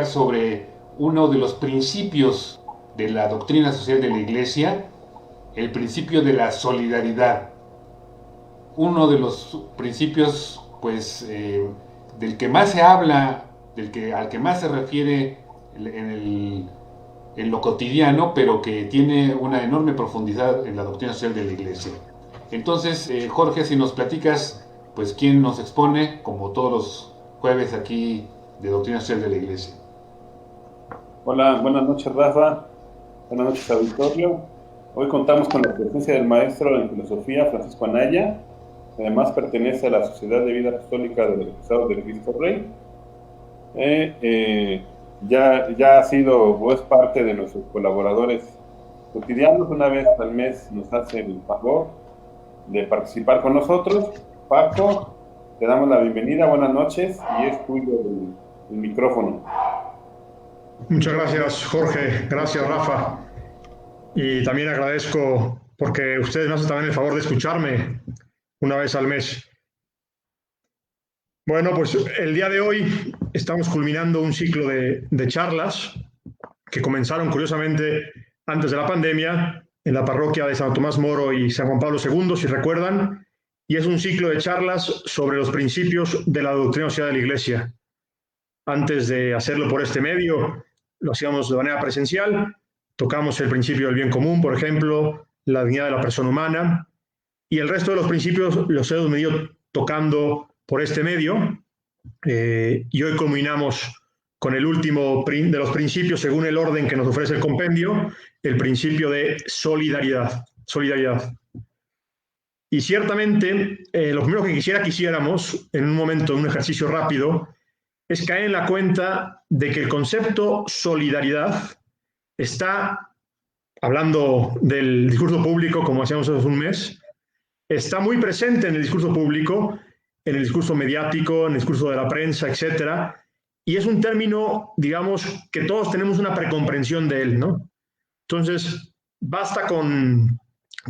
sobre uno de los principios de la doctrina social de la Iglesia, el principio de la solidaridad. Uno de los principios, pues, del que más se habla, al que más se refiere en lo cotidiano, pero que tiene una enorme profundidad en la doctrina social de la Iglesia. Entonces, Jorge, si nos platicas, pues, quién nos expone, como todos los jueves aquí de doctrina social de la Iglesia. Hola, buenas noches, Rafa. Buenas noches, auditorio. Hoy contamos con la presencia del maestro en filosofía, Francisco Anaya, que además pertenece a la Sociedad de Vida Apostólica de los Egresados del Cristo Rey. Ya ha sido o es parte de nuestros colaboradores cotidianos. Una vez al mes nos hace el favor de participar con nosotros. Paco, te damos la bienvenida, buenas noches, y es tuyo el micrófono. Muchas gracias, Jorge. Gracias, Rafa. Y también agradezco porque ustedes me hacen también el favor de escucharme una vez al mes. Bueno, pues el día de hoy estamos culminando un ciclo de charlas que comenzaron curiosamente antes de la pandemia en la parroquia de San Tomás Moro y San Juan Pablo II, si recuerdan, y es un ciclo de charlas sobre los principios de la doctrina social de la Iglesia. Antes de hacerlo por este medio, lo hacíamos de manera presencial, tocamos el principio del bien común, por ejemplo, la dignidad de la persona humana, y el resto de los principios los hemos venido tocando por este medio, y hoy culminamos con el último de los principios, según el orden que nos ofrece el compendio, el principio de solidaridad. Y ciertamente, lo primero que quisiéramos, en un momento, en un ejercicio rápido, es caer en la cuenta de que el concepto solidaridad está, hablando del discurso público, como hacíamos hace un mes, está muy presente en el discurso público, en el discurso mediático, en el discurso de la prensa, etcétera, y es un término, digamos, que todos tenemos una precomprensión de él, ¿no? Entonces, basta con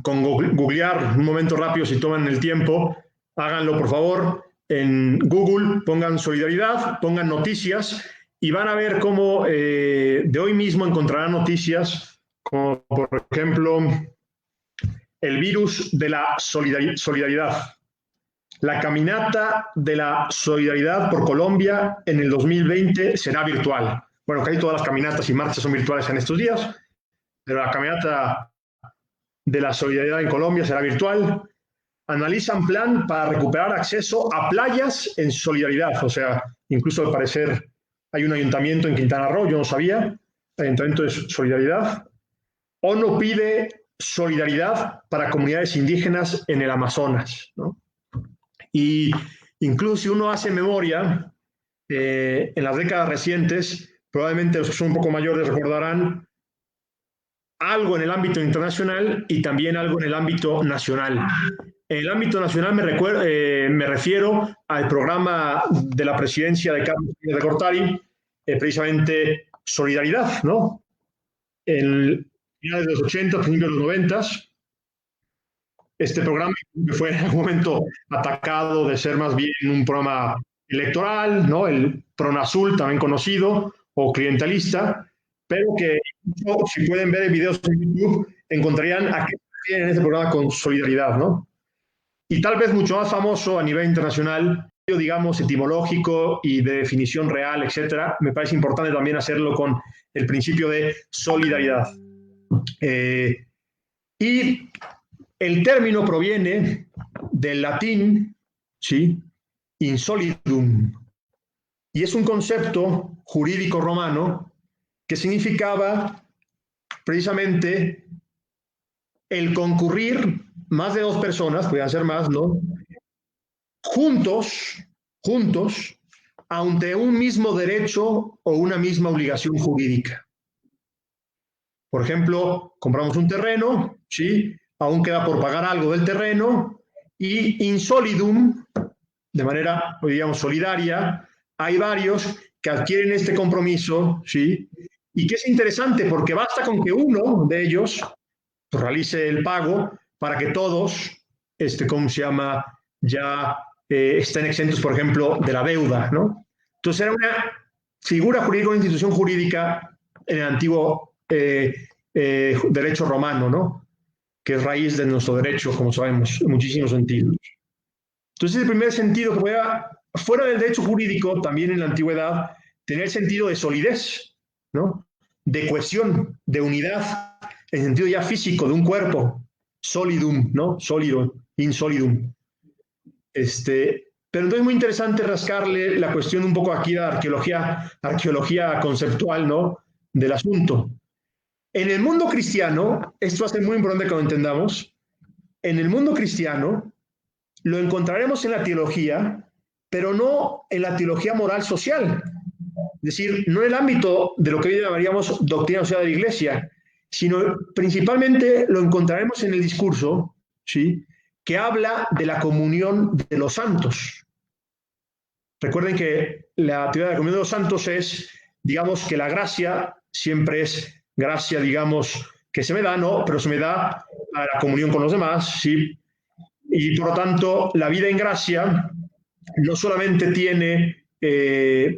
googlear un momento rápido, si toman el tiempo, háganlo por favor, en Google, pongan solidaridad, pongan noticias y van a ver cómo de hoy mismo encontrarán noticias como, por ejemplo, el virus de la solidaridad, la caminata de la solidaridad por Colombia en el 2020 será virtual. Bueno, casi todas las caminatas y marchas son virtuales en estos días, pero la caminata de la solidaridad en Colombia será virtual. Analizan plan para recuperar acceso a playas en solidaridad. O sea, incluso al parecer hay un ayuntamiento en Quintana Roo, yo no sabía, ayuntamiento de solidaridad. ONU pide solidaridad para comunidades indígenas en el Amazonas, ¿no? Y incluso si uno hace memoria, en las décadas recientes, probablemente los que son un poco mayores recordarán algo en el ámbito internacional y también algo en el ámbito nacional. En el ámbito nacional me refiero al programa de la presidencia de Carlos de Gortari, precisamente Solidaridad, ¿no? En finales de los 80, principios de los 90, este programa fue en algún momento atacado de ser más bien un programa electoral, ¿no? El PRONAZUL, también conocido, o clientelista, pero que si pueden ver videos en YouTube, encontrarían a qué se refiere en este programa con solidaridad, ¿no? Y tal vez mucho más famoso a nivel internacional, digamos, etimológico y de definición real, etcétera, me parece importante también hacerlo con el principio de solidaridad. Y el término proviene del latín, ¿sí? Insolidum, y es un concepto jurídico romano que significaba precisamente el concurrir más de dos personas, podían ser más, ¿no? Juntos, ante un mismo derecho o una misma obligación jurídica. Por ejemplo, compramos un terreno, ¿sí? Aún queda por pagar algo del terreno, y insolidum, de manera, digamos, solidaria, hay varios que adquieren este compromiso, ¿sí? Y que es interesante porque basta con que uno de ellos realice el pago para que todos, ¿cómo se llama? Ya estén exentos, por ejemplo, de la deuda, ¿no? Entonces era figura jurídica, una institución jurídica en el antiguo derecho romano, ¿no? Que es raíz de nuestro derecho, como sabemos, en muchísimos sentidos. Entonces, el primer sentido que pueda, fuera del derecho jurídico, también en la antigüedad, tener el sentido de solidez, ¿no? De cohesión, de unidad, en sentido ya físico, de un cuerpo, solidum, ¿no? Sólido, insolidum. Pero entonces es muy interesante rascarle la cuestión un poco aquí de arqueología conceptual, ¿no? Del asunto. En el mundo cristiano, esto va a ser muy importante que lo entendamos, en el mundo cristiano lo encontraremos en la teología, pero no en la teología moral social. Es decir, no en el ámbito de lo que hoy llamaríamos doctrina social de la Iglesia, sino principalmente lo encontraremos en el discurso, ¿sí?, que habla de la comunión de los santos. Recuerden que la teoría de la comunión de los santos es, digamos, que la gracia siempre es gracia, digamos, que se me da, ¿no? Pero se me da a la comunión con los demás, ¿sí? Y por lo tanto, la vida en gracia no solamente tiene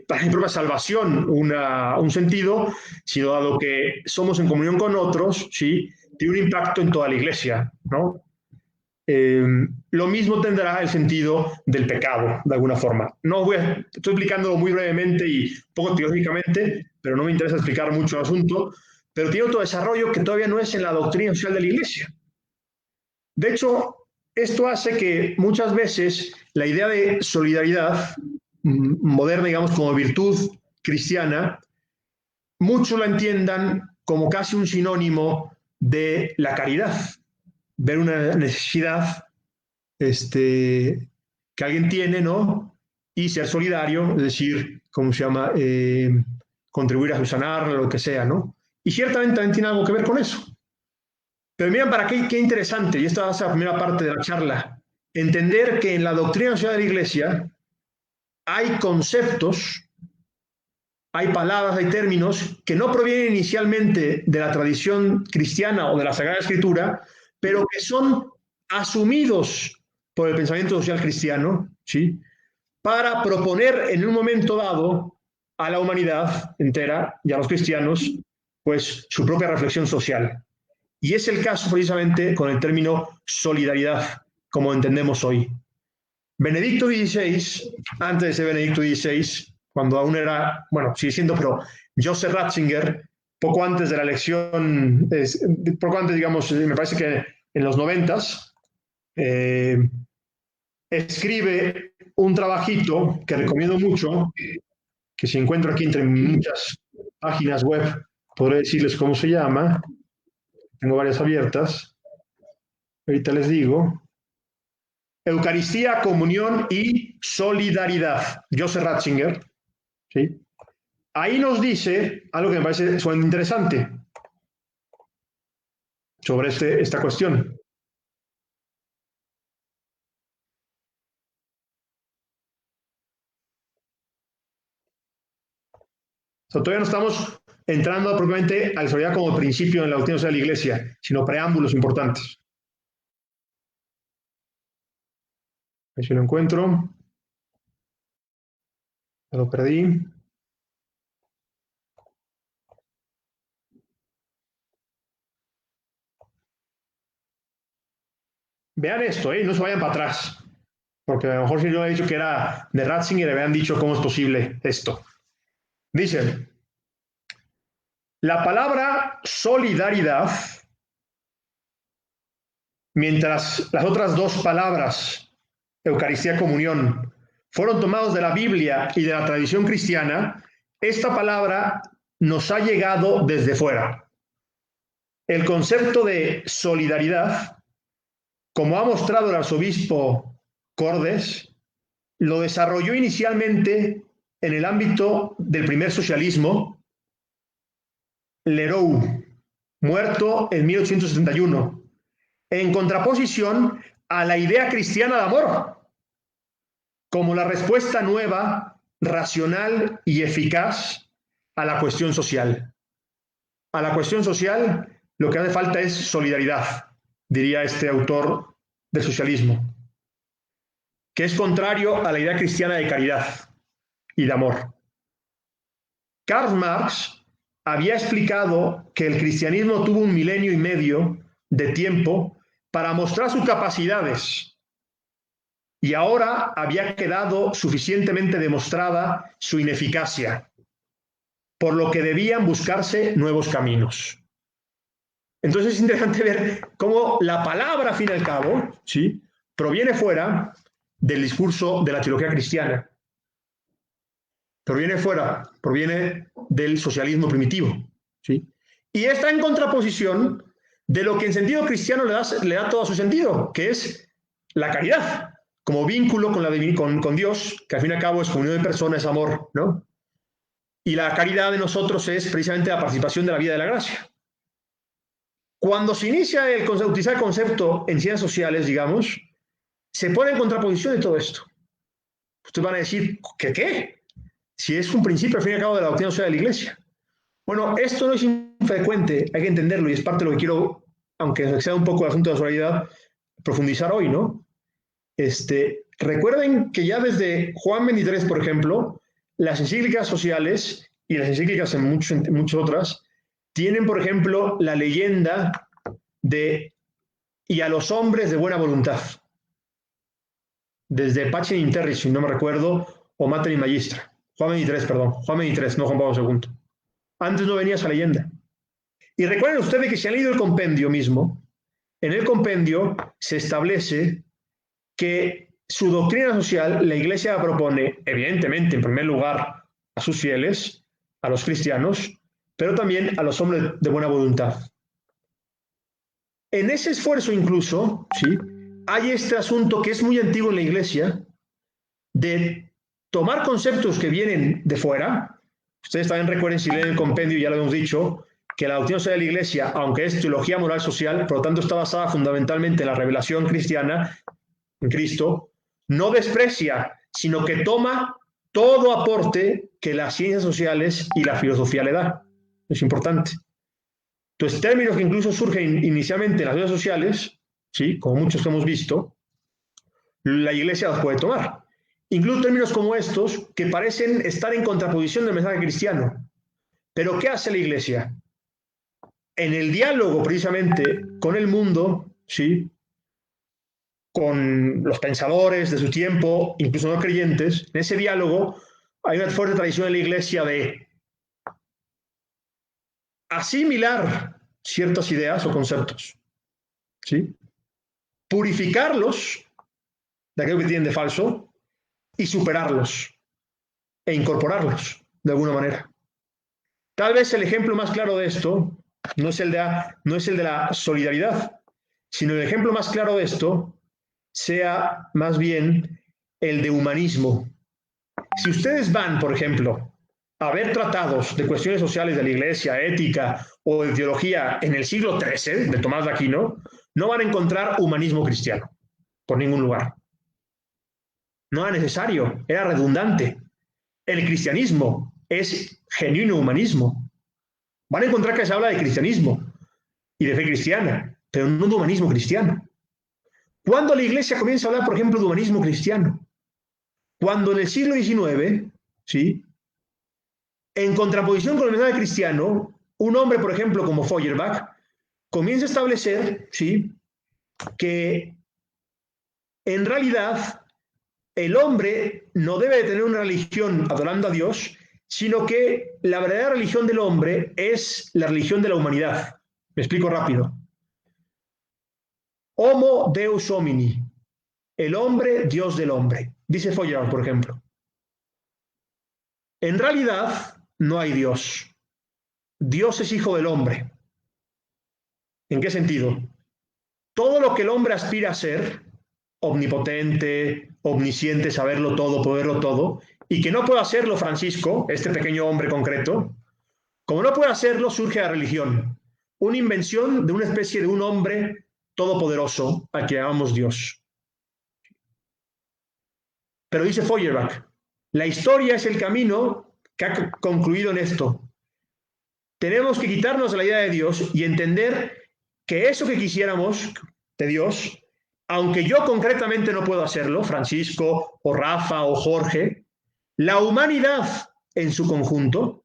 para mi propia salvación un sentido, sino dado que somos en comunión con otros, ¿sí?, tiene un impacto en toda la Iglesia, ¿no? Lo mismo tendrá el sentido del pecado, de alguna forma. Estoy explicándolo muy brevemente y poco teológicamente, pero no me interesa explicar mucho el asunto, pero tiene otro desarrollo que todavía no es en la doctrina social de la Iglesia. De hecho, esto hace que muchas veces la idea de solidaridad moderna, digamos, como virtud cristiana, muchos la entiendan como casi un sinónimo de la caridad. Ver una necesidad que alguien tiene, ¿no? Y ser solidario, es decir, ¿cómo se llama? Contribuir a subsanarla, lo que sea, ¿no? Y ciertamente también tiene algo que ver con eso. Pero miren, para qué interesante, y esta va a ser la primera parte de la charla, entender que en la doctrina social de la Iglesia hay conceptos, hay palabras, hay términos que no provienen inicialmente de la tradición cristiana o de la Sagrada Escritura, pero que son asumidos por el pensamiento social cristiano, ¿sí?, para proponer en un momento dado a la humanidad entera y a los cristianos, pues, su propia reflexión social. Y es el caso precisamente con el término solidaridad, como entendemos hoy. Benedicto XVI, antes de ser Benedicto XVI, cuando aún era, bueno, sigue siendo, pero Joseph Ratzinger, poco antes de la elección, poco antes, digamos, me parece que en los 90s, escribe un trabajito que recomiendo mucho, que se encuentra aquí entre muchas páginas web, podré decirles cómo se llama, tengo varias abiertas, ahorita les digo. Eucaristía, comunión y solidaridad. Joseph Ratzinger, ¿sí? Ahí nos dice algo que me parece sumamente interesante sobre esta cuestión. Todavía no estamos entrando propiamente a la solidaridad como principio en la doctrina social de la Iglesia, sino preámbulos importantes. A ver si lo encuentro. Ya lo perdí. Vean esto, no se vayan para atrás. Porque a lo mejor si yo he dicho que era de Ratzinger, le habían dicho cómo es posible esto. Dice, la palabra solidaridad, mientras las otras dos palabras, Eucaristía, comunión, fueron tomados de la Biblia y de la tradición cristiana, esta palabra nos ha llegado desde fuera. El concepto de solidaridad, como ha mostrado el arzobispo Cordes, lo desarrolló inicialmente en el ámbito del primer socialismo, Leroux, muerto en 1871, en contraposición a la idea cristiana de amor, como la respuesta nueva, racional y eficaz a la cuestión social. A la cuestión social lo que hace falta es solidaridad, diría este autor del socialismo, que es contrario a la idea cristiana de caridad y de amor. Karl Marx había explicado que el cristianismo tuvo 1,5 milenios de tiempo para mostrar sus capacidades y ahora había quedado suficientemente demostrada su ineficacia, por lo que debían buscarse nuevos caminos. Entonces es interesante ver cómo la palabra, al fin y al cabo, ¿sí?, proviene fuera del discurso de la teología cristiana. Proviene del socialismo primitivo, ¿sí? Y está en contraposición de lo que en sentido cristiano le da todo su sentido, que es la caridad, como vínculo con Dios, que al fin y al cabo es comunión de personas, es amor, ¿no? Y la caridad de nosotros es precisamente la participación de la vida de la gracia. Cuando se inicia utilizar el concepto en ciencias sociales, digamos, se pone en contraposición de todo esto. Ustedes van a decir, ¿qué? Si es un principio al fin y al cabo de la doctrina social de la Iglesia. Bueno, esto no es infrecuente, hay que entenderlo y es parte de lo que quiero, aunque sea un poco el asunto de la solidaridad, profundizar hoy, ¿no? Recuerden que ya desde Juan 23, por ejemplo, las encíclicas sociales y las encíclicas en muchas otras tienen, por ejemplo, la leyenda de y a los hombres de buena voluntad. Desde Pacem in Terris, si no me recuerdo, o Mater in Magistra. Juan 23, no Juan Pablo II. Antes no venía esa leyenda. Y recuerden ustedes que si han leído el compendio mismo, en el compendio se establece que su doctrina social, la Iglesia propone, evidentemente, en primer lugar, a sus fieles, a los cristianos, pero también a los hombres de buena voluntad. En ese esfuerzo incluso, ¿sí?, hay este asunto que es muy antiguo en la Iglesia, de tomar conceptos que vienen de fuera. Ustedes también recuerden, si leen el compendio, ya lo hemos dicho, que la doctrina social de la Iglesia, aunque es teología moral social, por lo tanto está basada fundamentalmente en la revelación cristiana, en Cristo, no desprecia, sino que toma todo aporte que las ciencias sociales y la filosofía le da. Es importante. Entonces, términos que incluso surgen inicialmente en las ciencias sociales, ¿sí?, como muchos que hemos visto, la Iglesia los puede tomar. Incluso términos como estos, que parecen estar en contraposición del mensaje cristiano. Pero ¿qué hace la Iglesia? En el diálogo precisamente con el mundo, ¿sí?, con los pensadores de su tiempo, incluso no creyentes, en ese diálogo hay una fuerte tradición en la Iglesia de asimilar ciertas ideas o conceptos, ¿sí?, purificarlos de aquello que tienen de falso y superarlos e incorporarlos de alguna manera. Tal vez el ejemplo más claro de esto no es el de la solidaridad, sino el ejemplo más claro de esto sea más bien el de humanismo. Si ustedes van, por ejemplo, a ver tratados de cuestiones sociales de la Iglesia, ética o de teología en el siglo XIII, de Tomás de Aquino, no van a encontrar humanismo cristiano, por ningún lugar. No era necesario, era redundante. El cristianismo es genuino humanismo. Van a encontrar que se habla de cristianismo y de fe cristiana, pero no de humanismo cristiano. ¿Cuándo la Iglesia comienza a hablar, por ejemplo, de humanismo cristiano? Cuando en el siglo XIX, ¿sí?, en contraposición con el mensaje cristiano, un hombre, por ejemplo, como Feuerbach, comienza a establecer, ¿sí?, que en realidad el hombre no debe de tener una religión adorando a Dios, sino que la verdadera religión del hombre es la religión de la humanidad. Me explico rápido. Homo Deus homini, el hombre, Dios del hombre, dice Feuerbach, por ejemplo. En realidad no hay Dios. Dios es hijo del hombre. ¿En qué sentido? Todo lo que el hombre aspira a ser, omnipotente, omnisciente, saberlo todo, poderlo todo, y que no puede hacerlo Francisco, este pequeño hombre concreto, como no puede hacerlo, surge la religión, una invención de una especie de un hombre todopoderoso al que llamamos Dios. Pero dice Feuerbach, la historia es el camino que ha concluido en esto. Tenemos que quitarnos la idea de Dios y entender que eso que quisiéramos de Dios, aunque yo concretamente no puedo hacerlo, Francisco o Rafa o Jorge, la humanidad en su conjunto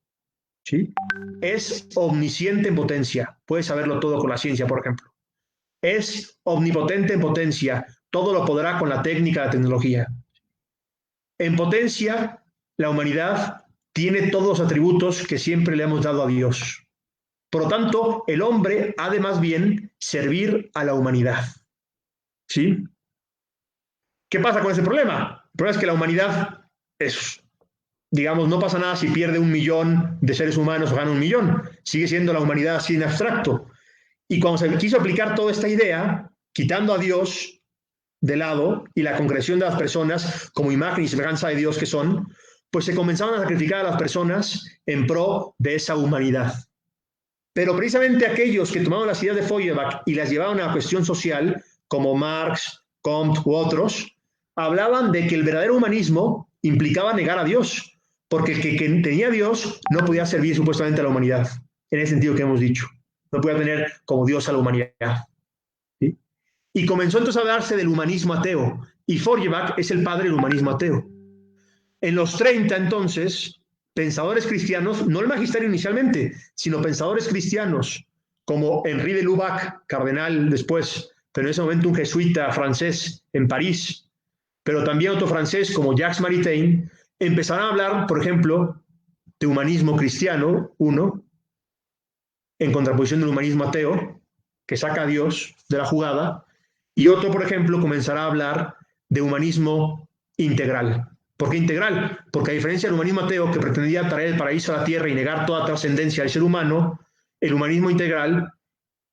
¿sí? Es omnisciente en potencia, puede saberlo todo con la ciencia, por ejemplo. Es omnipotente en potencia, todo lo podrá con la técnica, la tecnología. En potencia, la humanidad tiene todos los atributos que siempre le hemos dado a Dios. Por lo tanto, el hombre ha de más bien servir a la humanidad. ¿Sí? ¿Qué pasa con ese problema? El problema es que la humanidad es, digamos, no pasa nada si pierde 1 millón de seres humanos o gana 1 millón. Sigue siendo la humanidad así en abstracto. Y cuando se quiso aplicar toda esta idea, quitando a Dios de lado y la concreción de las personas como imagen y semejanza de Dios que son, pues se comenzaron a sacrificar a las personas en pro de esa humanidad. Pero precisamente aquellos que tomaron las ideas de Feuerbach y las llevaron a la cuestión social, como Marx, Comte u otros, hablaban de que el verdadero humanismo implicaba negar a Dios, porque el que tenía a Dios no podía servir supuestamente a la humanidad, en ese sentido que hemos dicho. No podía tener como Dios a la humanidad. ¿Sí? Y comenzó entonces a hablarse del humanismo ateo, y Feuerbach es el padre del humanismo ateo. En los 30, entonces, pensadores cristianos, no el magisterio inicialmente, sino pensadores cristianos, como Henri de Lubac, cardenal después, pero en ese momento un jesuita francés en París, pero también otro francés como Jacques Maritain, empezaron a hablar, por ejemplo, de humanismo cristiano, uno, en contraposición del humanismo ateo, que saca a Dios de la jugada, y otro, por ejemplo, comenzará a hablar de humanismo integral. ¿Por qué integral? Porque a diferencia del humanismo ateo, que pretendía traer el paraíso a la tierra y negar toda trascendencia del ser humano, el humanismo integral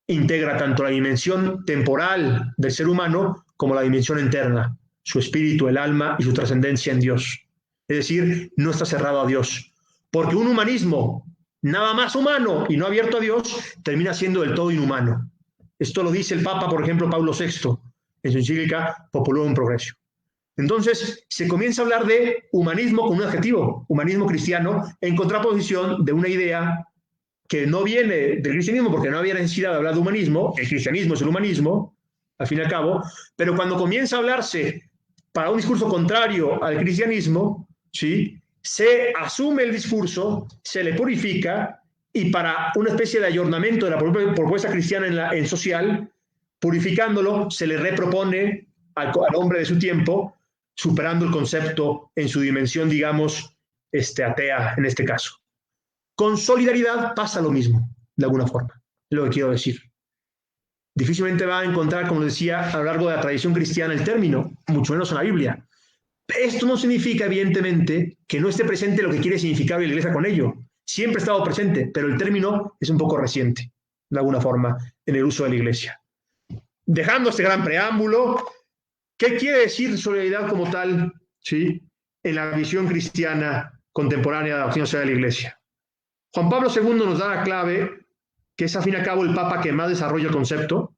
integra tanto la dimensión temporal del ser humano como la dimensión interna, su espíritu, el alma y su trascendencia en Dios. Es decir, no está cerrado a Dios. Porque un humanismo nada más humano y no abierto a Dios termina siendo del todo inhumano. Esto lo dice el Papa, por ejemplo, Pablo VI, en su encíclica Populorum Progressio. Entonces, se comienza a hablar de humanismo con un adjetivo, humanismo cristiano, en contraposición de una idea que no viene del cristianismo, porque no había necesidad de hablar de humanismo, el cristianismo es el humanismo, al fin y al cabo, pero cuando comienza a hablarse para un discurso contrario al cristianismo, ¿sí?, se asume el discurso, se le purifica, y para una especie de ayornamiento de la propuesta cristiana en social, purificándolo, se le repropone al hombre de su tiempo, superando el concepto en su dimensión, digamos, atea en este caso. Con solidaridad pasa lo mismo, de alguna forma, es lo que quiero decir. Difícilmente va a encontrar, como decía, a lo largo de la tradición cristiana el término, mucho menos en la Biblia. Esto no significa, evidentemente, que no esté presente lo que quiere significar la Iglesia con ello. Siempre ha estado presente, pero el término es un poco reciente, de alguna forma, en el uso de la Iglesia. Dejando este gran preámbulo, ¿qué quiere decir solidaridad como tal, ¿sí?, en la visión cristiana contemporánea de la doctrina social de la Iglesia? Juan Pablo II nos da la clave, que es, a fin y al cabo, el Papa que más desarrolla el concepto.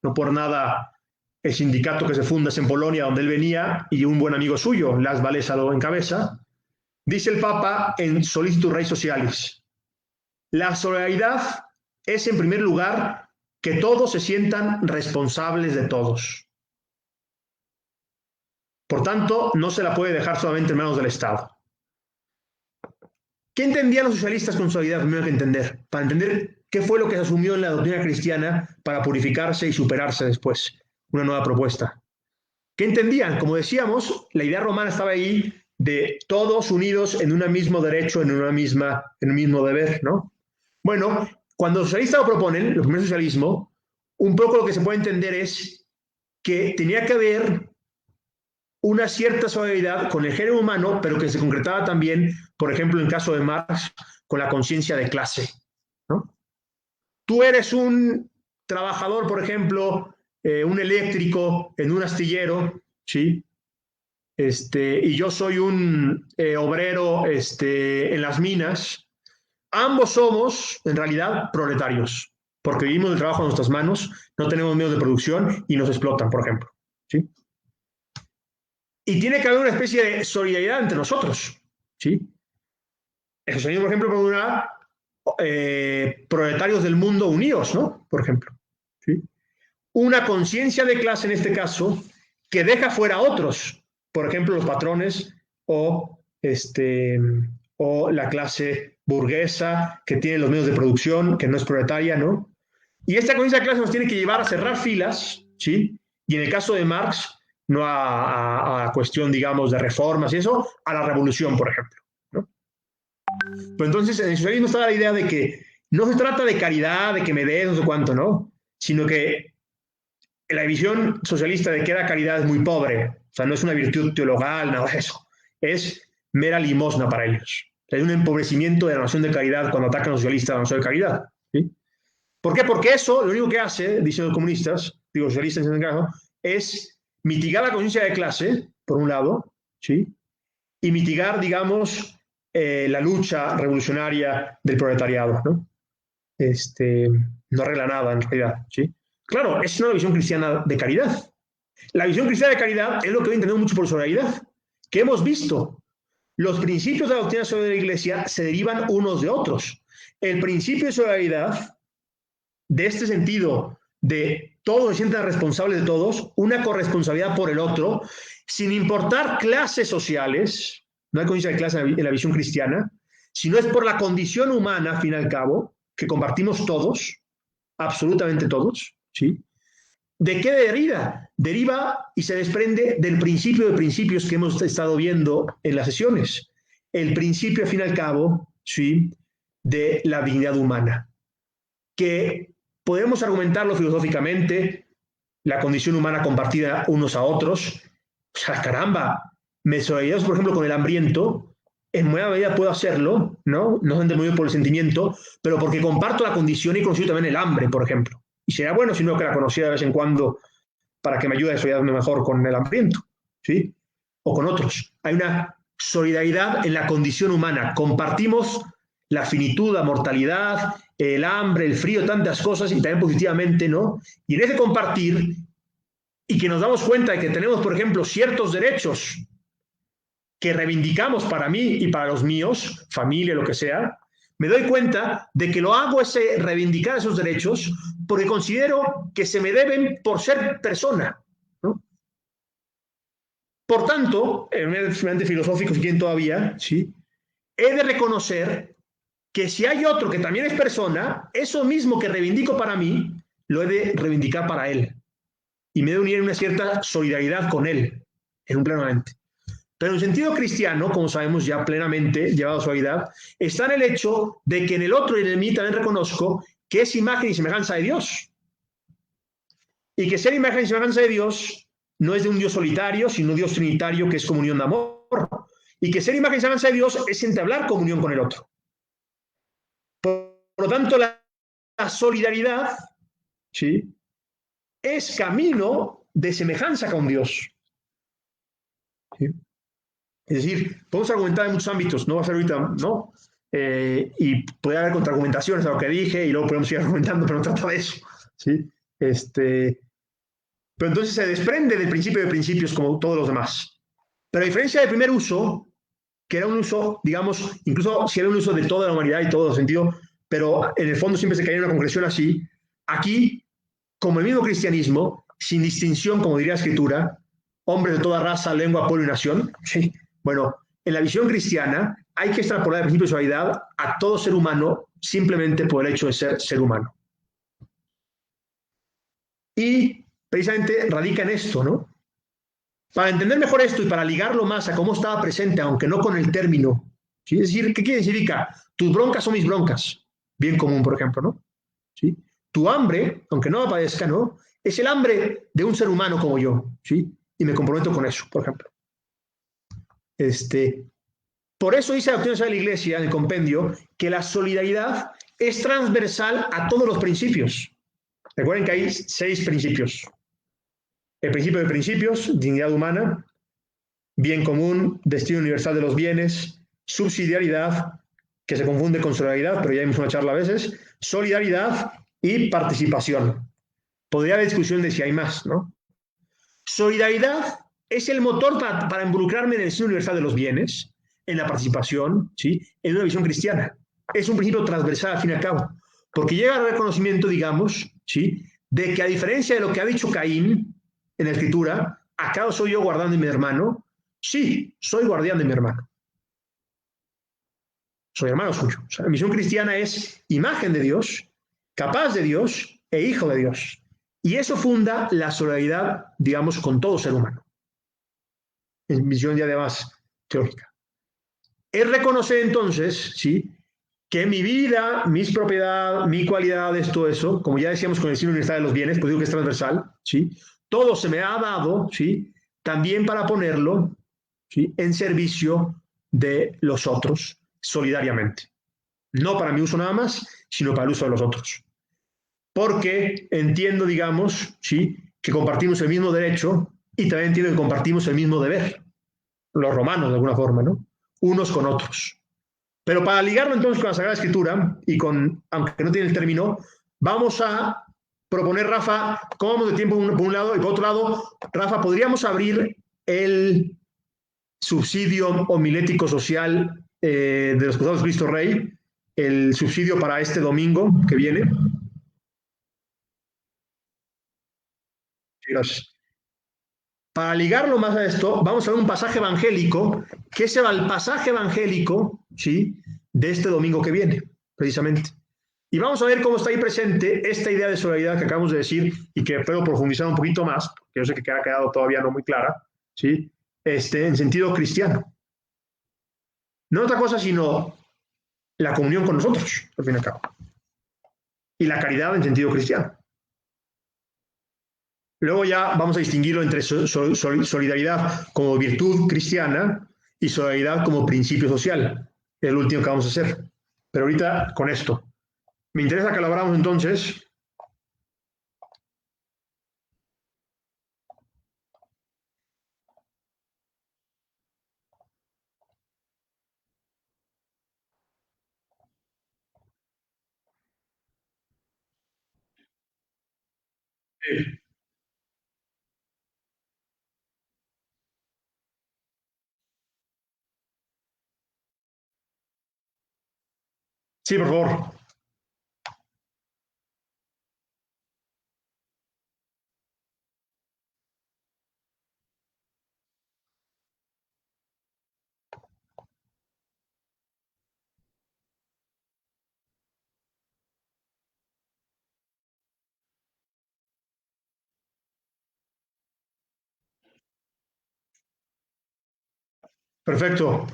No por nada el sindicato que se funda es en Polonia, donde él venía, y un buen amigo suyo, Las Walesa, lo encabeza. Dice el Papa en Solicitus Rei Socialis: la solidaridad es, en primer lugar, que todos se sientan responsables de todos. Por tanto, no se la puede dejar solamente en manos del Estado. ¿Qué entendían los socialistas con solidaridad? Primero hay que entender, para entender qué fue lo que se asumió en la doctrina cristiana para purificarse y superarse después, una nueva propuesta. ¿Qué entendían? Como decíamos, la idea romana estaba ahí de todos unidos en un mismo derecho, en un mismo deber, ¿no? Bueno, cuando los socialistas lo proponen, el primer socialismo, un poco lo que se puede entender es que tenía que haber una cierta solidaridad con el género humano, pero que se concretaba también, por ejemplo, en el caso de Marx, con la conciencia de clase, ¿no? Tú eres un trabajador, por ejemplo, un eléctrico en un astillero, ¿sí? Y yo soy un obrero en las minas. Ambos somos, en realidad, proletarios, porque vivimos del trabajo en nuestras manos, no tenemos medios de producción y nos explotan, por ejemplo, ¿sí? Y tiene que haber una especie de solidaridad entre nosotros, ¿sí? El socialismo, por ejemplo, propondrá proletarios del mundo unidos, ¿no? Por ejemplo, ¿sí? Una conciencia de clase, en este caso, que deja fuera a otros, por ejemplo, los patrones o o la clase burguesa que tiene los medios de producción, que no es proletaria, ¿no? Y esta conciencia de clase nos tiene que llevar a cerrar filas, ¿sí? Y en el caso de Marx, no a cuestión, digamos, de reformas y eso, a la revolución, por ejemplo, ¿no? Pero entonces en el socialismo está la idea de que no se trata de caridad, de que me des no sé cuánto, ¿no? Sino que la visión socialista de que la caridad es muy pobre, o sea, no es una virtud teologal, nada de eso, es mera limosna para ellos. Hay un empobrecimiento de la noción de caridad cuando atacan a los socialistas la noción de caridad, ¿sí? ¿Por qué? Porque eso lo único que hace, dicen los comunistas, digo socialistas en este caso, es mitigar la conciencia de clase, por un lado, ¿sí? Y mitigar, digamos, la lucha revolucionaria del proletariado, ¿no? No arregla nada en realidad, ¿sí? Claro, es una visión cristiana de caridad. La visión cristiana de caridad es lo que hoy entendemos mucho por solidaridad, que hemos visto. Los principios de la doctrina sobre la Iglesia se derivan unos de otros. El principio de solidaridad, de este sentido, de todos se sientan responsables de todos, una corresponsabilidad por el otro, sin importar clases sociales, no hay conciencia de clase en la visión cristiana, sino es por la condición humana, al fin y al cabo, que compartimos todos, absolutamente todos, ¿sí? ¿De qué deriva? Deriva y se desprende del principio de principios que hemos estado viendo en las sesiones. El principio, al fin y al cabo, ¿sí?, de la dignidad humana, que podemos argumentarlo filosóficamente, la condición humana compartida unos a otros. O sea, caramba, me solidarizamos, por ejemplo, con el hambriento, en buena medida puedo hacerlo, ¿no? No solamente muy por el sentimiento, pero porque comparto la condición y consigo también el hambre, por ejemplo. Y sería bueno si no que la conociera de vez en cuando para que me ayude a solidarizarme mejor con el hambriento, ¿sí? O con otros. Hay una solidaridad en la condición humana. Compartimos la finitud, la mortalidad, el hambre, el frío, tantas cosas, y también positivamente, ¿no? Y en ese compartir, y que nos damos cuenta de que tenemos, por ejemplo, ciertos derechos que reivindicamos para mí y para los míos, familia, lo que sea, me doy cuenta de que lo hago ese reivindicar esos derechos porque considero que se me deben por ser persona, ¿no? Por tanto, en un experimento filosófico, si quieren todavía, ¿sí?, he de reconocer que si hay otro que también es persona, eso mismo que reivindico para mí, lo he de reivindicar para él. Y me he de unir en una cierta solidaridad con él, en un plenamente. Pero en sentido cristiano, como sabemos ya plenamente llevado a solidaridad, está en el hecho de que en el otro y en el mí también reconozco que es imagen y semejanza de Dios. Y que ser imagen y semejanza de Dios no es de un Dios solitario, sino un Dios trinitario que es comunión de amor. Y que ser imagen y semejanza de Dios es entablar comunión con el otro. Por lo tanto, la solidaridad, ¿sí?, es camino de semejanza con Dios, ¿sí? Es decir, podemos argumentar en muchos ámbitos, no va a ser ahorita, ¿no? Y puede haber contraargumentaciones a lo que dije y luego podemos ir argumentando, pero no trata de eso, ¿sí? Pero entonces se desprende del principio de principios como todos los demás. Pero a diferencia del primer uso, que era un uso, digamos, incluso si era un uso de toda la humanidad y todo sentido, pero en el fondo siempre se caía en una concreción así, aquí, como el mismo cristianismo, sin distinción, como diría la Escritura, hombres de toda raza, lengua, pueblo y nación, ¿sí? Bueno, en la visión cristiana hay que extrapolar el principio de solidaridad a todo ser humano simplemente por el hecho de ser ser humano. Y precisamente radica en esto, ¿no? Para entender mejor esto y para ligarlo más a cómo estaba presente, aunque no con el término, ¿sí? Es decir, ¿qué quiere decir? Tus broncas son mis broncas, bien común, por ejemplo, ¿no? ¿Sí? Tu hambre, aunque no me padezca, ¿no?, es el hambre de un ser humano como yo, ¿sí? Y me comprometo con eso, por ejemplo. Por eso dice la doctrina social de la Iglesia en el compendio que la solidaridad es transversal a todos los principios. Recuerden que hay 6 principios. El principio de principios, dignidad humana, bien común, destino universal de los bienes, subsidiariedad, que se confunde con solidaridad, pero ya vimos una charla a veces, solidaridad y participación. Podría haber discusión de si hay más, ¿no? Solidaridad es el motor para involucrarme en el destino universal de los bienes, en la participación, ¿sí?, en una visión cristiana. Es un principio transversal al fin y al cabo, porque llega al reconocimiento, digamos, ¿sí?, de que a diferencia de lo que ha dicho Caín en la Escritura, ¿acaso soy yo guardián de mi hermano? Sí, soy guardián de mi hermano. soy hermano suyo. O sea, la misión cristiana es imagen de Dios, capaz de Dios e hijo de Dios. Y eso funda la solidaridad, digamos, con todo ser humano. Es misión ya además teológica. Es reconocer entonces, ¿sí?, que mi vida, mis propiedades, mi cualidades, todo eso, como ya decíamos con el signo universal de los bienes, pues digo que es transversal, ¿sí?, todo se me ha dado, ¿sí?, también para ponerlo, ¿sí?, en servicio de los otros, solidariamente. No para mi uso nada más, sino para el uso de los otros. Porque entiendo, digamos, ¿sí?, que compartimos el mismo derecho y también entiendo que compartimos el mismo deber. Los romanos, de alguna forma, ¿no? Unos con otros. Pero para ligarlo entonces con la Sagrada Escritura, y con, aunque no tiene el término, vamos a proponer, Rafa, cómo vamos de tiempo por un lado, y por otro lado, Rafa, ¿podríamos abrir el subsidio homilético social de los Cruzados de Cristo Rey, el subsidio para este domingo que viene? Gracias. Para ligarlo más a esto, vamos a ver un pasaje evangélico, que es el pasaje evangélico, ¿sí?, de este domingo que viene, precisamente. Y vamos a ver cómo está ahí presente esta idea de solidaridad que acabamos de decir y que espero profundizar un poquito más, que yo sé que ha quedado todavía no muy clara, ¿sí?, en sentido cristiano. No otra cosa sino la comunión con nosotros, al fin y al cabo. Y la caridad en sentido cristiano. Luego ya vamos a distinguirlo entre solidaridad como virtud cristiana y solidaridad como principio social. Es lo último que vamos a hacer. Pero ahorita con esto. Me interesa que lo hablamos entonces. Sí, por favor. Perfecto.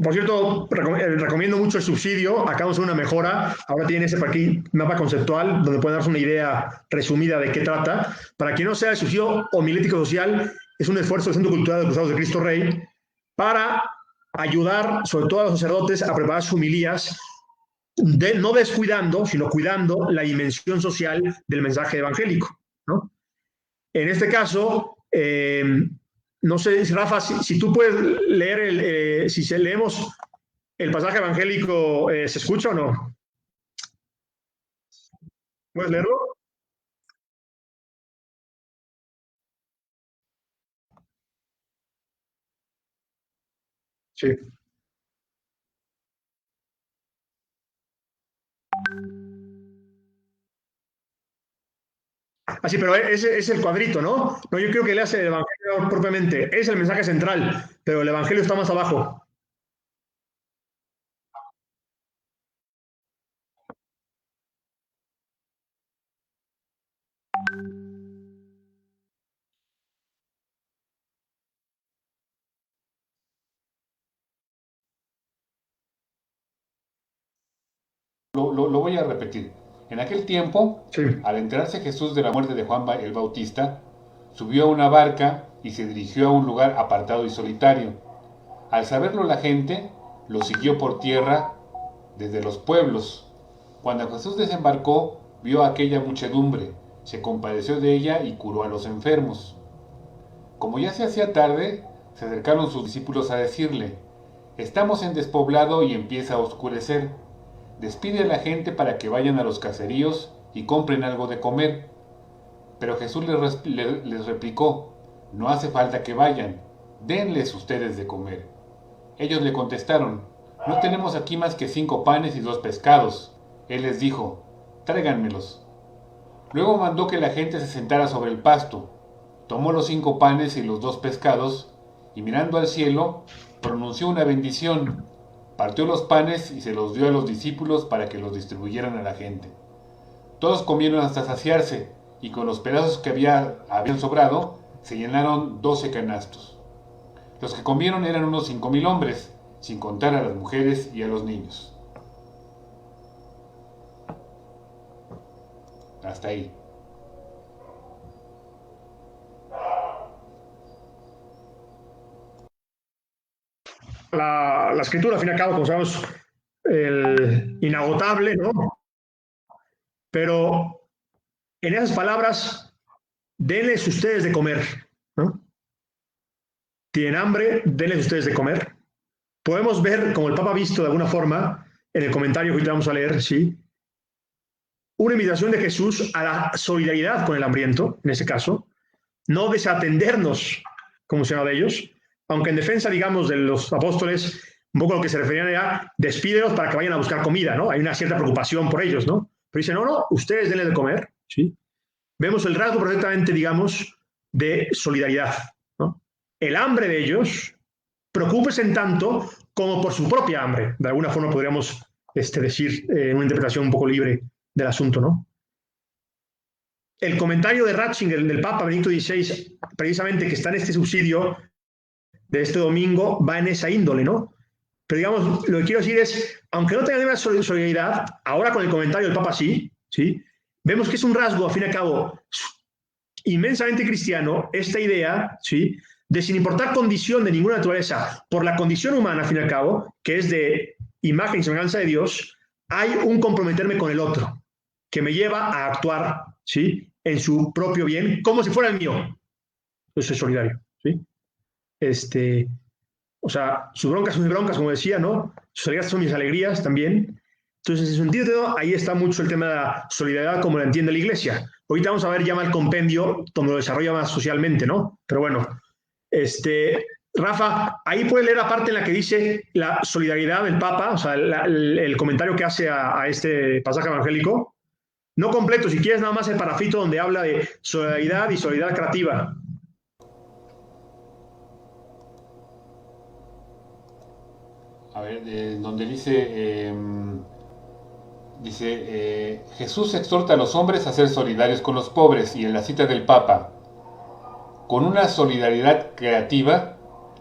Por cierto, recomiendo mucho el subsidio. Acabamos de una mejora. Ahora tienen ese por aquí mapa conceptual donde pueden darse una idea resumida de qué trata. Para quien no sea, el subsidio homilético social es un esfuerzo del Centro Cultural de los Cruzados de Cristo Rey para ayudar, sobre todo a los sacerdotes, a preparar sus homilías, no descuidando, sino cuidando la dimensión social del mensaje evangélico, ¿no? En este caso, no sé, Rafa, si tú puedes leer, si leemos el pasaje evangélico, ¿se escucha o no? ¿Puedes leerlo? Sí. Así, pero ese es el cuadrito, ¿no? No, yo creo que le hace el evangelio propiamente. Es el mensaje central, pero el evangelio está más abajo. Lo voy a repetir. En aquel tiempo, Sí. al enterarse Jesús de la muerte de Juan el Bautista, subió a una barca y se dirigió a un lugar apartado y solitario. Al saberlo la gente, lo siguió por tierra desde los pueblos. Cuando Jesús desembarcó, vio a aquella muchedumbre, se compadeció de ella y curó a los enfermos. Como ya se hacía tarde, se acercaron sus discípulos a decirle: estamos en despoblado y empieza a oscurecer. Despide a la gente para que vayan a los caseríos y compren algo de comer. Pero Jesús les replicó: no hace falta que vayan, denles ustedes de comer. Ellos le contestaron: no tenemos aquí más que 5 panes y 2 pescados. Él les dijo: tráiganmelos. Luego mandó que la gente se sentara sobre el pasto. Tomó los 5 panes y los 2 pescados, y mirando al cielo, pronunció una bendición. partió los panes y se los dio a los discípulos para que los distribuyeran a la gente. Todos comieron hasta saciarse, y con los pedazos que habían sobrado, se llenaron 12 canastos. Los que comieron eran unos 5,000 hombres, sin contar a las mujeres y a los niños. Hasta ahí. La escritura, al fin y al cabo, como sabemos, inagotable, ¿no? Pero en esas palabras, denles ustedes de comer, ¿no? Tienen hambre, denles ustedes de comer. Podemos ver, como el Papa ha visto de alguna forma, en el comentario que ahorita vamos a leer, ¿sí? Una invitación de Jesús a la solidaridad con el hambriento, en ese caso, no desatendernos como se llama de ellos, aunque en defensa, digamos, de los apóstoles, un poco lo que se referían era despídelos para que vayan a buscar comida, ¿no? Hay una cierta preocupación por ellos, ¿no? Pero dice, no, ustedes denles de comer, ¿sí? Vemos el rasgo perfectamente, digamos, de solidaridad, ¿no? El hambre de ellos, preocúpese en tanto como por su propia hambre. De alguna forma podríamos decir, una interpretación un poco libre del asunto, ¿no? El comentario de Ratzinger, del Papa Benedicto XVI, precisamente que está en este subsidio de este domingo, va en esa índole, ¿no? Pero digamos, lo que quiero decir es, aunque no tenga ninguna solidaridad, ahora con el comentario del Papa sí, vemos que es un rasgo, al fin y al cabo, inmensamente cristiano, esta idea, ¿sí?, de sin importar condición de ninguna naturaleza, por la condición humana, al fin y al cabo, que es de imagen y semejanza de Dios, hay un comprometerme con el otro, que me lleva a actuar, ¿sí?, en su propio bien, como si fuera el mío. Yo soy solidario, ¿sí? O sea, sus broncas son mis broncas, como decía, ¿no? Sus alegrías son mis alegrías también. Entonces, en ese sentido, ahí está mucho el tema de la solidaridad como la entiende la Iglesia. Ahorita vamos a ver ya más el compendio, donde lo desarrolla más socialmente, ¿no? Pero bueno, Rafa, ahí puedes leer la parte en la que dice la solidaridad del Papa, o sea, el comentario que hace a este pasaje evangélico. No completo, si quieres nada más el parafito donde habla de solidaridad y solidaridad creativa. A ver, donde dice, Jesús exhorta a los hombres a ser solidarios con los pobres, y en la cita del Papa, con una solidaridad creativa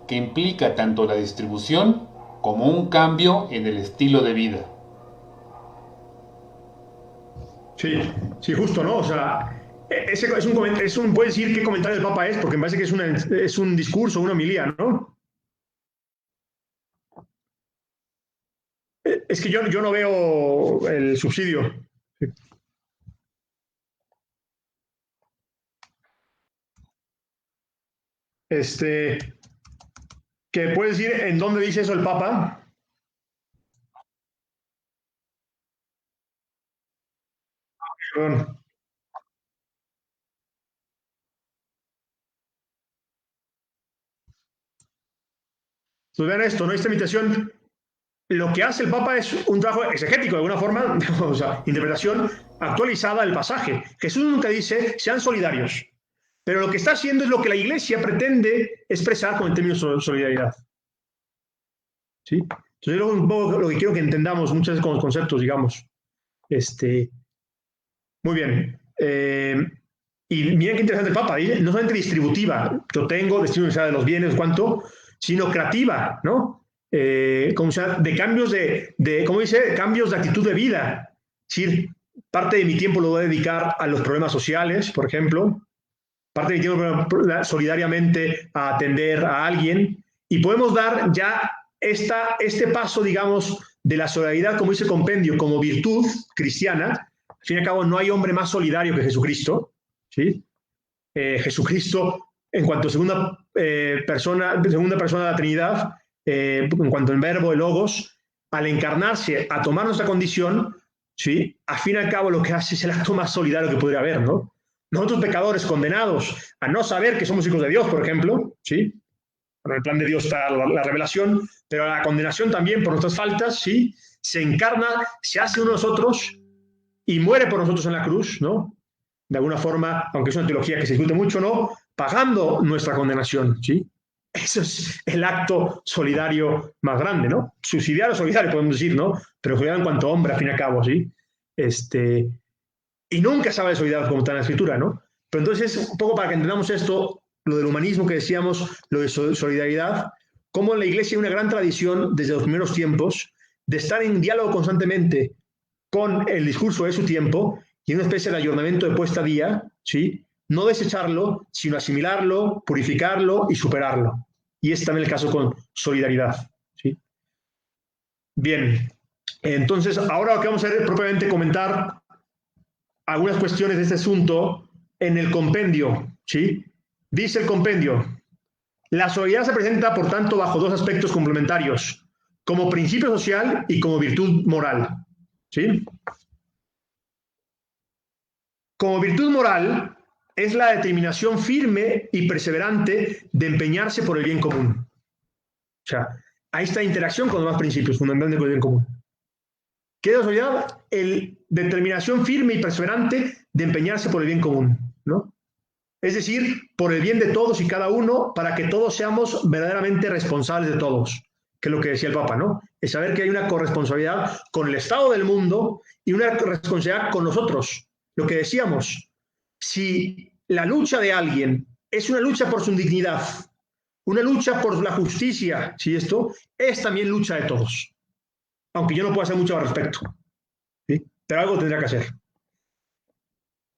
que implica tanto la distribución como un cambio en el estilo de vida. Sí, justo, ¿no? O sea, puede decir qué comentario del Papa es, porque me parece que es un discurso, una homilía, ¿no? Es que yo no veo el subsidio. ¿Que puede decir en dónde dice eso el Papa? Perdón. Pues vean esto, ¿no? Esta invitación, lo que hace el Papa es un trabajo exegético, de alguna forma, o sea, interpretación actualizada del pasaje. Jesús nunca dice, sean solidarios, pero lo que está haciendo es lo que la Iglesia pretende expresar con el término solidaridad. ¿Sí? Entonces, un poco lo que quiero que entendamos muchas veces con los conceptos, digamos. Muy bien. Y miren qué interesante el Papa, ¿eh? No solamente distributiva, yo tengo, distribución de los bienes, cuánto, sino creativa, ¿no? Como sea, de cambios ¿cómo dice? Cambios de actitud de vida. Es decir, parte de mi tiempo lo voy a dedicar a los problemas sociales, por ejemplo. Parte de mi tiempo solidariamente a atender a alguien. Y podemos dar ya este paso, digamos, de la solidaridad, como dice el compendio, como virtud cristiana. Al fin y al cabo, no hay hombre más solidario que Jesucristo, ¿sí? Jesucristo, en cuanto a segunda persona de la Trinidad, en cuanto al verbo, el logos, al encarnarse, a tomar nuestra condición, ¿sí?, al fin y al cabo lo que hace es el acto más solidario que podría haber, ¿no? Nosotros pecadores condenados a no saber que somos hijos de Dios, por ejemplo, ¿sí? Bueno, en el plan de Dios está la revelación, pero la condenación también por nuestras faltas, ¿sí? Se encarna, se hace uno de nosotros y muere por nosotros en la cruz, ¿no? De alguna forma, aunque es una teología que se discute mucho, ¿no?, pagando nuestra condenación, ¿sí? Eso es el acto solidario más grande, ¿no? Subsidiario, solidario, podemos decir, ¿no? Pero solidario en cuanto a hombre, al fin y al cabo, ¿sí? Y nunca se habla de solidaridad como está en la escritura, ¿no? Pero entonces, un poco para que entendamos esto, lo del humanismo que decíamos, lo de solidaridad, como en la Iglesia hay una gran tradición desde los primeros tiempos de estar en diálogo constantemente con el discurso de su tiempo y una especie de ayornamiento de puesta a día, ¿sí? No desecharlo, sino asimilarlo, purificarlo y superarlo. Y es también el caso con solidaridad, ¿sí? Bien, entonces ahora lo que vamos a hacer es propiamente comentar algunas cuestiones de este asunto en el compendio, ¿sí? Dice el compendio, la solidaridad se presenta, por tanto, bajo dos aspectos complementarios, como principio social y como virtud moral, ¿sí? Como virtud moral es la determinación firme y perseverante de empeñarse por el bien común. O sea, ahí está la interacción con los demás principios fundamentales del bien común. ¿Qué es la solidaridad? Determinación firme y perseverante de empeñarse por el bien común, ¿no? Es decir, por el bien de todos y cada uno, para que todos seamos verdaderamente responsables de todos, que es lo que decía el Papa, ¿no? Es saber que hay una corresponsabilidad con el estado del mundo y una responsabilidad con nosotros. Lo que decíamos, si la lucha de alguien es una lucha por su dignidad, una lucha por la justicia, si esto es también lucha de todos. Aunque yo no pueda hacer mucho al respecto, ¿sí? Pero algo tendrá que hacer.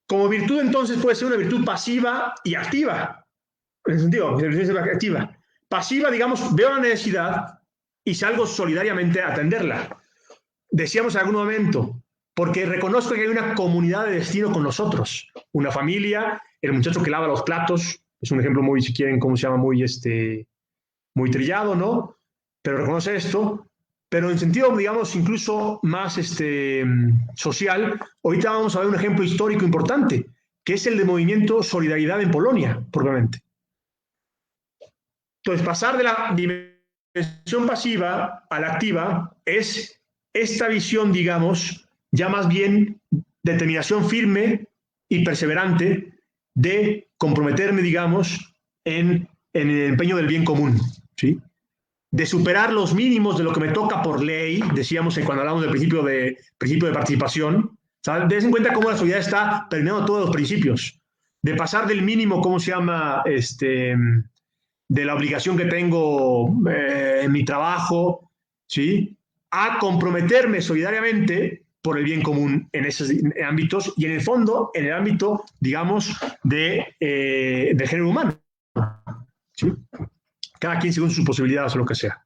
Como virtud, entonces, puede ser una virtud pasiva y activa. En el sentido, activa. Pasiva, digamos, veo la necesidad y salgo solidariamente a atenderla. Decíamos en algún momento, porque reconozco que hay una comunidad de destino con nosotros. Una familia, el muchacho que lava los platos, es un ejemplo muy, si quieren, ¿cómo se llama? Muy trillado, ¿no? Pero reconoce esto. Pero en sentido, digamos, incluso más social, ahorita vamos a ver un ejemplo histórico importante, que es el de movimiento Solidaridad en Polonia, propiamente. Entonces, pasar de la dimensión pasiva a la activa es esta visión, digamos, ya más bien determinación firme y perseverante de comprometerme, digamos, en el empeño del bien común, ¿sí? De superar los mínimos de lo que me toca por ley, decíamos cuando hablamos del principio de participación. ¿Sabes? Des en cuenta cómo la solidaridad está permeando todos los principios. De pasar del mínimo, ¿cómo se llama? De la obligación que tengo en mi trabajo, ¿sí? A comprometerme solidariamente por el bien común en esos ámbitos y en el fondo, en el ámbito, digamos, del género humano, ¿sí? Cada quien según sus posibilidades o lo que sea.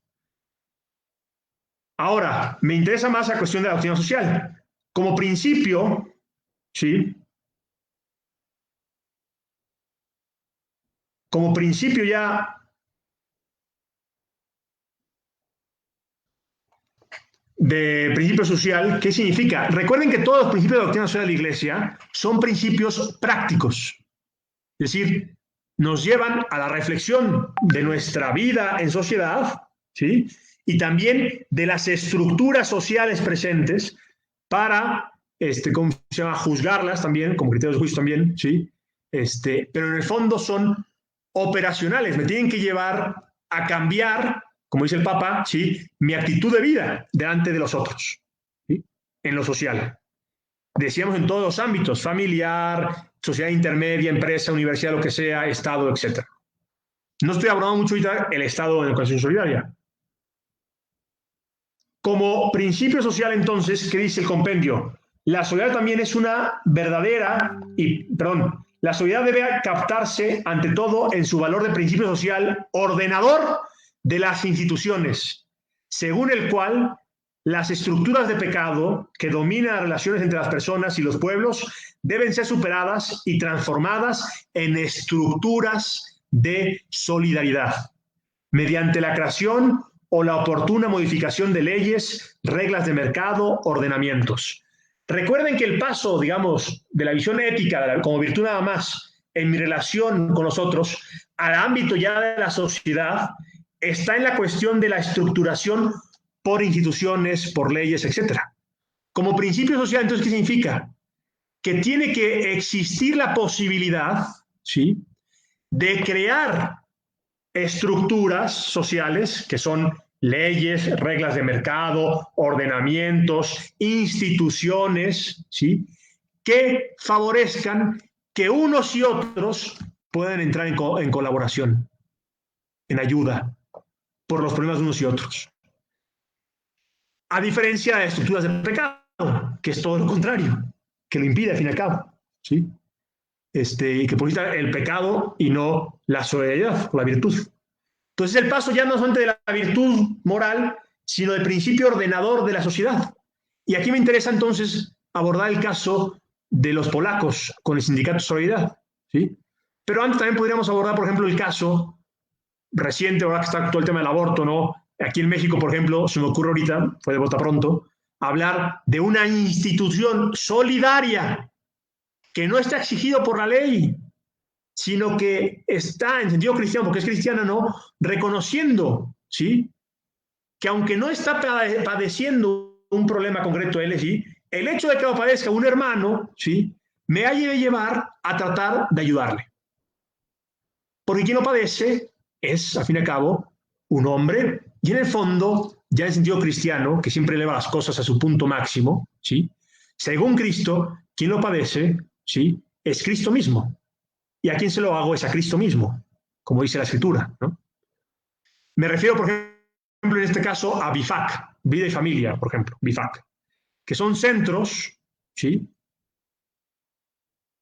Ahora, me interesa más la cuestión de la doctrina social. Como principio, ¿sí? Como principio ya de principio social, ¿qué significa? Recuerden que todos los principios de la doctrina social de la Iglesia son principios prácticos. Es decir, nos llevan a la reflexión de nuestra vida en sociedad, ¿sí? Y también de las estructuras sociales presentes para, ¿cómo se llama? Juzgarlas también, como criterios de juicio también, ¿sí? Pero en el fondo son operacionales, me tienen que llevar a cambiar, como dice el Papa, ¿sí? Mi actitud de vida delante de los otros, ¿sí? En lo social. Decíamos en todos los ámbitos, familiar, sociedad intermedia, empresa, universidad, lo que sea, Estado, etc. No estoy hablando mucho ahorita del Estado en educación solidaria. Como principio social, entonces, ¿qué dice el compendio? La solidaridad también es una verdadera, la solidaridad debe captarse ante todo en su valor de principio social ordenador de las instituciones, según el cual las estructuras de pecado que dominan las relaciones entre las personas y los pueblos deben ser superadas y transformadas en estructuras de solidaridad, mediante la creación o la oportuna modificación de leyes, reglas de mercado, ordenamientos. Recuerden que el paso, digamos, de la visión ética como virtud nada más en mi relación con los otros al ámbito ya de la sociedad está en la cuestión de la estructuración por instituciones, por leyes, etc. Como principio social, entonces, ¿qué significa? Que tiene que existir la posibilidad, ¿sí?, de crear estructuras sociales que son leyes, reglas de mercado, ordenamientos, instituciones, ¿sí?, que favorezcan que unos y otros puedan entrar en colaboración, en ayuda por los problemas de unos y otros. A diferencia de estructuras de pecado, que es todo lo contrario, que lo impide al fin y al cabo, ¿sí? Y que publicita el pecado y no la solidaridad o la virtud. Entonces el paso ya no solamente de la virtud moral, sino del principio ordenador de la sociedad. Y aquí me interesa entonces abordar el caso de los polacos con el sindicato Solidaridad, ¿sí? Pero antes también podríamos abordar, por ejemplo, el caso reciente, ahora que está todo el tema del aborto, ¿no? Aquí en México, por ejemplo, se me ocurre ahorita, fue de bota pronto, hablar de una institución solidaria que no está exigido por la ley, sino que está, en sentido cristiano, porque es cristiana, ¿no?, reconociendo, ¿sí?, que aunque no está padeciendo un problema concreto él, ¿sí?, el hecho de que lo padezca un hermano, ¿sí?, me ha de llevar a tratar de ayudarle. Porque quien lo padece es, al fin y al cabo, un hombre, y en el fondo, ya en sentido cristiano, que siempre eleva las cosas a su punto máximo, ¿sí?, según Cristo, quien lo padece, ¿sí?, es Cristo mismo. ¿Y a quién se lo hago? Es a Cristo mismo, como dice la Escritura, ¿no? Me refiero, por ejemplo, en este caso, a BIFAC, Vida y Familia, por ejemplo, BIFAC, que son centros, ¿sí?,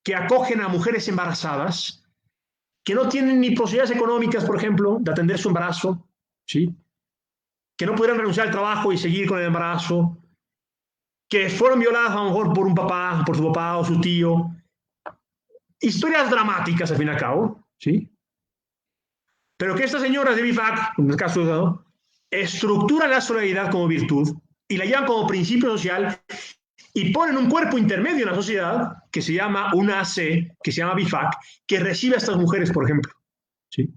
que acogen a mujeres embarazadas que no tienen ni posibilidades económicas, por ejemplo, de atender su embarazo, ¿sí?, que no pudieran renunciar al trabajo y seguir con el embarazo, que fueron violadas a lo mejor por un papá, por su papá o su tío. Historias dramáticas, al fin y al cabo, ¿sí? Pero que estas señoras de BIFAC, en el caso de ¿no?, estructuran la solidaridad como virtud y la llevan como principio social y ponen un cuerpo intermedio en la sociedad que se llama una AC, que se llama BIFAC, que recibe a estas mujeres, por ejemplo, ¿sí?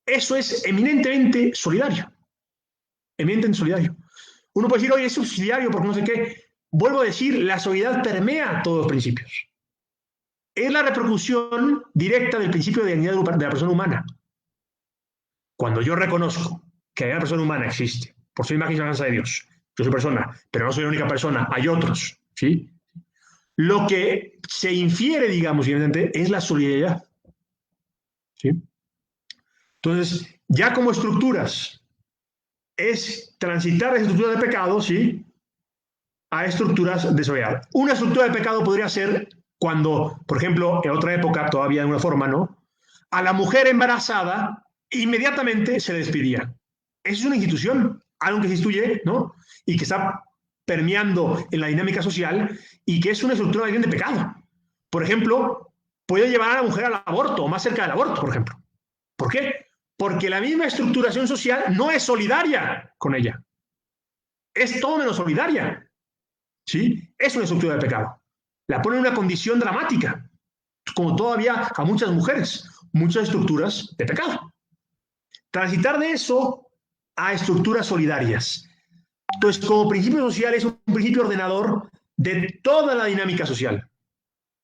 Eso es eminentemente solidario. Eminentemente solidario. Uno puede decir, oye, es subsidiario porque no sé qué. Vuelvo a decir, la solidaridad permea todos los principios. Es la repercusión directa del principio de dignidad de la persona humana. Cuando yo reconozco que una persona humana existe, por su imagen y semejanza de Dios, yo soy persona, pero no soy la única persona, hay otros, ¿sí? Lo que se infiere, digamos, evidentemente, es la solidaridad, ¿sí? Entonces, ya como estructuras, es transitar de estructuras de pecado, ¿sí?, a estructuras de solidaridad. Una estructura de pecado podría ser cuando, por ejemplo, en otra época, todavía de una forma, ¿no?, a la mujer embarazada inmediatamente se le despedía. Esa es una institución, algo que se instituye, ¿no?, y que está permeando en la dinámica social y que es una estructura de pecado. Por ejemplo, puede llevar a la mujer al aborto o más cerca del aborto, por ejemplo. ¿Por qué? Porque la misma estructuración social no es solidaria con ella. Es todo menos solidaria, ¿sí? Es una estructura de pecado. La pone en una condición dramática, como todavía a muchas mujeres, muchas estructuras de pecado. Transitar de eso a estructuras solidarias. Entonces, como principio social, es un principio ordenador de toda la dinámica social,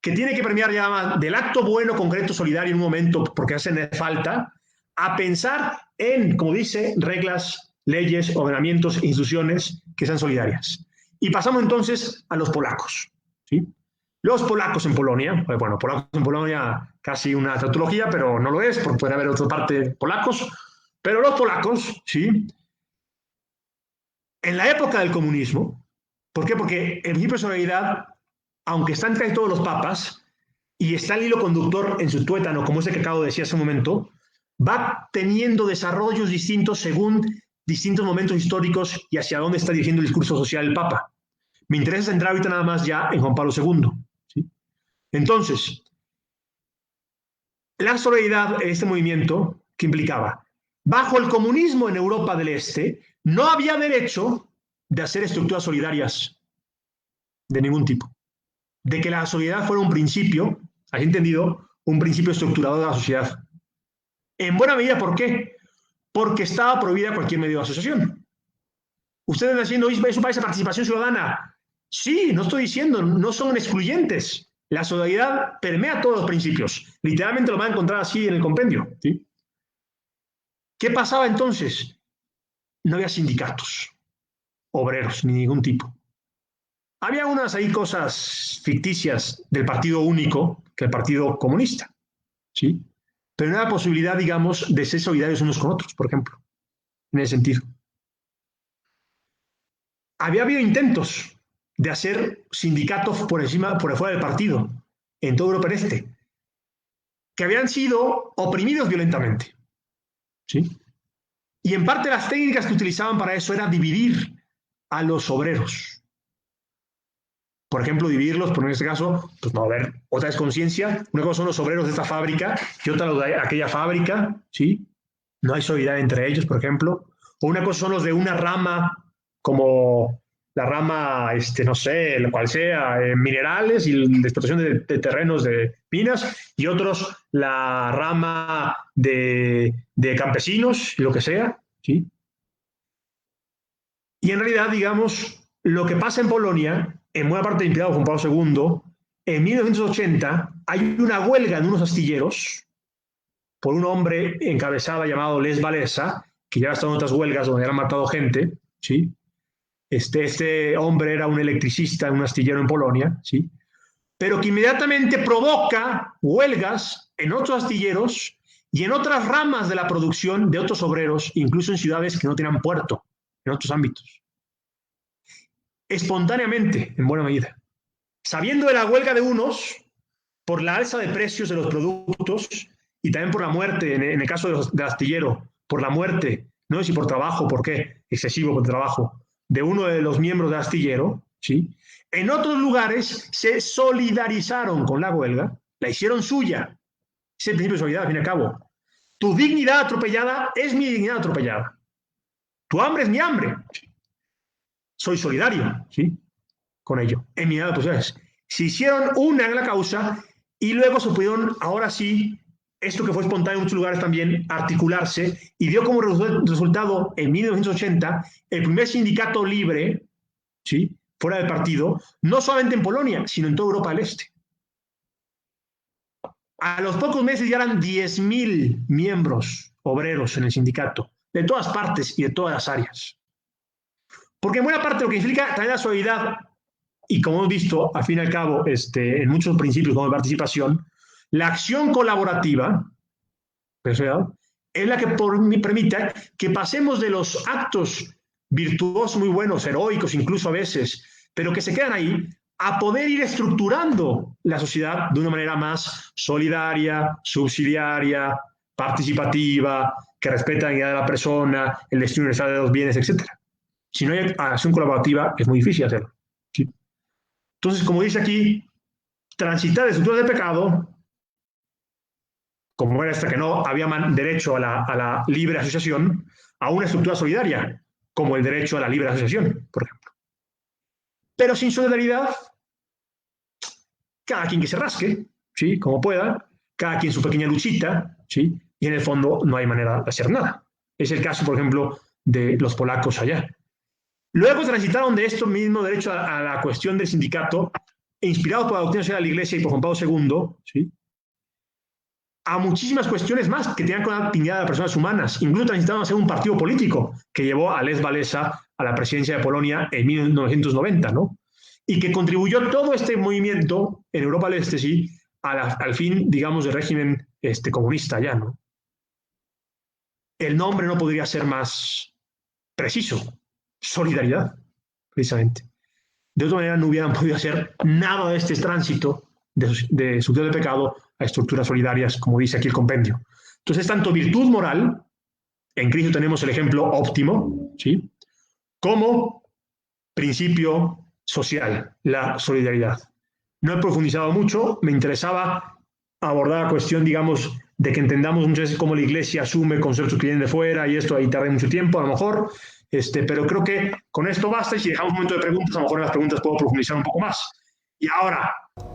que tiene que permear ya más del acto bueno, concreto, solidario en un momento, porque hacen falta, a pensar en, como dice, reglas, leyes, ordenamientos, instituciones que sean solidarias. Y pasamos entonces a los polacos, ¿sí? Los polacos en Polonia, bueno, polacos en Polonia casi una tautología, pero no lo es, porque puede haber otra parte de polacos, pero los polacos, ¿sí?, en la época del comunismo, ¿por qué? Porque el principio de solidaridad, aunque está en casi todos los papas, y está el hilo conductor en su tuétano, como ese que acabo de decir hace un momento, va teniendo desarrollos distintos según distintos momentos históricos y hacia dónde está dirigiendo el discurso social el Papa. Me interesa centrar ahorita nada más ya en Juan Pablo II, ¿sí? Entonces, la solidaridad en este movimiento, ¿qué implicaba? Bajo el comunismo en Europa del Este, no había derecho de hacer estructuras solidarias de ningún tipo. De que la solidaridad fuera un principio, ¿has entendido? Un principio estructurador de la sociedad. En buena medida, ¿por qué? Porque estaba prohibida cualquier medio de asociación. Ustedes están diciendo, ¿eso parece participación ciudadana? Sí, no estoy diciendo, no son excluyentes, La solidaridad permea todos los principios. Literalmente lo van a encontrar así en el compendio, ¿sí? ¿Qué pasaba entonces? No había sindicatos, obreros, ni ningún tipo. Había unas ahí cosas ficticias del partido único, que el Partido Comunista, ¿sí? Pero no había posibilidad, digamos, de ser solidarios unos con otros, por ejemplo, en ese sentido. Había habido intentos de hacer sindicatos por encima, por fuera del partido, en toda Europa del Este, que habían sido oprimidos violentamente, ¿sí? Y en parte las técnicas que utilizaban para eso era dividir a los obreros. Por ejemplo, dividirlos, por en este caso, pues no, a ver, otra desconciencia. Una cosa son los obreros de esta fábrica y otra los de aquella fábrica, ¿sí? No hay solidaridad entre ellos, por ejemplo. O una cosa son los de una rama, como la rama, no sé, lo cual sea, minerales y la explotación de terrenos de minas, y otros la rama de campesinos y lo que sea, ¿sí? Y en realidad, digamos, lo que pasa en Polonia, en buena parte inspirado por Juan Pablo II, en 1980 hay una huelga en unos astilleros por un hombre encabezada llamado Lech Walesa, que ya ha estado en otras huelgas donde han matado gente, ¿sí? Este hombre era un electricista en un astillero en Polonia, ¿sí? Pero que inmediatamente provoca huelgas en otros astilleros y en otras ramas de la producción de otros obreros, incluso en ciudades que no tenían puerto, en otros ámbitos. Espontáneamente, en buena medida. Sabiendo de la huelga de unos, por la alza de precios de los productos y también por la muerte, en el caso del astillero, por la muerte, no sé si por trabajo, ¿por qué? Excesivo por trabajo, de uno de los miembros del astillero, ¿sí? En otros lugares se solidarizaron con la huelga, la hicieron suya. Ese es el principio de solidaridad, al fin y al cabo. Tu dignidad atropellada es mi dignidad atropellada. Tu hambre es mi hambre. Soy solidario, ¿sí? Con ello, en mi edad de posibilidades. Se hicieron una en la causa y luego se pudieron, ahora sí, esto que fue espontáneo en muchos lugares también, articularse y dio como resultado en 1980 el primer sindicato libre, ¿sí? Fuera del partido, no solamente en Polonia, sino en toda Europa del Este. A los pocos meses ya eran 10.000 miembros obreros en el sindicato, de todas partes y de todas las áreas. Porque en buena parte lo que implica también la solidaridad, y como hemos visto, al fin y al cabo, en muchos principios como de participación, la acción colaborativa es la que permite que pasemos de los actos virtuosos muy buenos, heroicos incluso a veces, pero que se quedan ahí, a poder ir estructurando la sociedad de una manera más solidaria, subsidiaria, participativa, que respeta la dignidad de la persona, el destino universal de los bienes, etc. Si no hay acción colaborativa, es muy difícil hacerlo, ¿sí? Entonces, como dice aquí, transitar de estructuras de pecado, como era esta que no había derecho a la libre asociación, a una estructura solidaria, como el derecho a la libre asociación, por ejemplo. Pero sin solidaridad, cada quien que se rasque, ¿sí? Como pueda, cada quien su pequeña luchita, ¿sí? Y en el fondo no hay manera de hacer nada. Es el caso, por ejemplo, de los polacos allá. Luego transitaron de esto mismo derecho a la cuestión del sindicato, inspirados por la doctrina social de la Iglesia y por Juan Pablo II, ¿sí? A muchísimas cuestiones más que tenían con la dignidad de las personas humanas. Incluso transitaron a ser un partido político que llevó a Lech Walesa a la presidencia de Polonia en 1990, ¿no? Y que contribuyó todo este movimiento en Europa del Este, sí, al fin, digamos, del régimen comunista ya, ¿no? El nombre no podría ser más preciso. Solidaridad, precisamente. De otra manera no hubieran podido hacer nada de este tránsito de estructuras de pecado a estructuras solidarias, como dice aquí el compendio. Entonces, tanto virtud moral, en Cristo tenemos el ejemplo óptimo, ¿sí? Como principio social, la solidaridad. No he profundizado mucho, me interesaba abordar la cuestión, digamos, de que entendamos muchas veces cómo la Iglesia asume conceptos que vienen de fuera, y esto ahí tarda mucho tiempo, a lo mejor, pero creo que con esto basta, y si dejamos un momento de preguntas, a lo mejor en las preguntas puedo profundizar un poco más. Y ahora,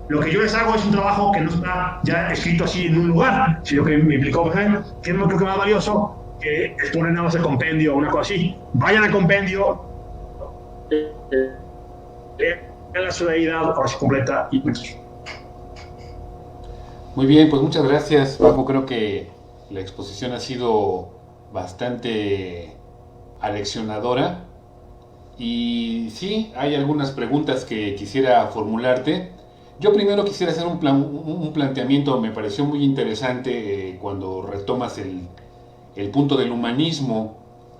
lo que yo les hago es un trabajo que no está ya escrito así en un lugar, sino que me implicó, que no creo que más valioso que exponer nada más el compendio o una cosa así. Vayan al compendio, lean la solidaridad, ahora se completa y Muy bien, pues muchas gracias, Paco. Creo que la exposición ha sido bastante aleccionadora. Y sí, hay algunas preguntas que quisiera formularte. Yo primero quisiera hacer un planteamiento, me pareció muy interesante cuando retomas el punto del humanismo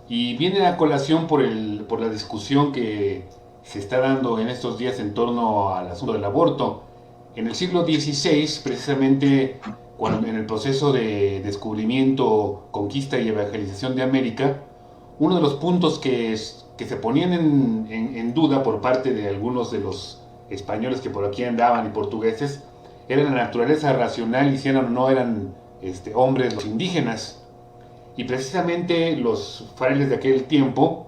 y viene a colación por la discusión que se está dando en estos días en torno al asunto del aborto. En el siglo XVI, precisamente en el proceso de descubrimiento, conquista y evangelización de América, uno de los puntos que se ponían en duda por parte de algunos de los españoles que por aquí andaban y portugueses era la naturaleza racional y si eran o no eran hombres los indígenas. Y precisamente los frailes de aquel tiempo,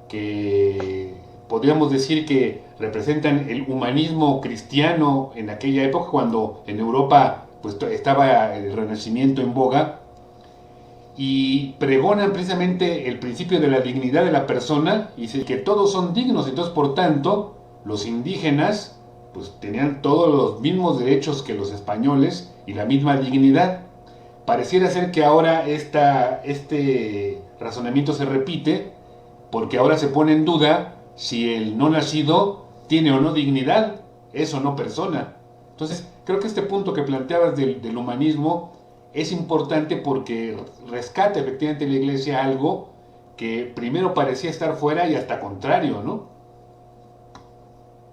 que podríamos decir que representan el humanismo cristiano en aquella época, cuando en Europa pues, estaba el Renacimiento en boga, y pregonan precisamente el principio de la dignidad de la persona y dicen que todos son dignos. Entonces, por tanto, los indígenas pues tenían todos los mismos derechos que los españoles y la misma dignidad. Pareciera ser que ahora este razonamiento se repite, porque ahora se pone en duda si el no nacido tiene o no dignidad, es o no persona. Entonces, creo que este punto que planteabas del humanismo es importante porque rescata efectivamente la Iglesia algo que primero parecía estar fuera y hasta contrario, ¿no?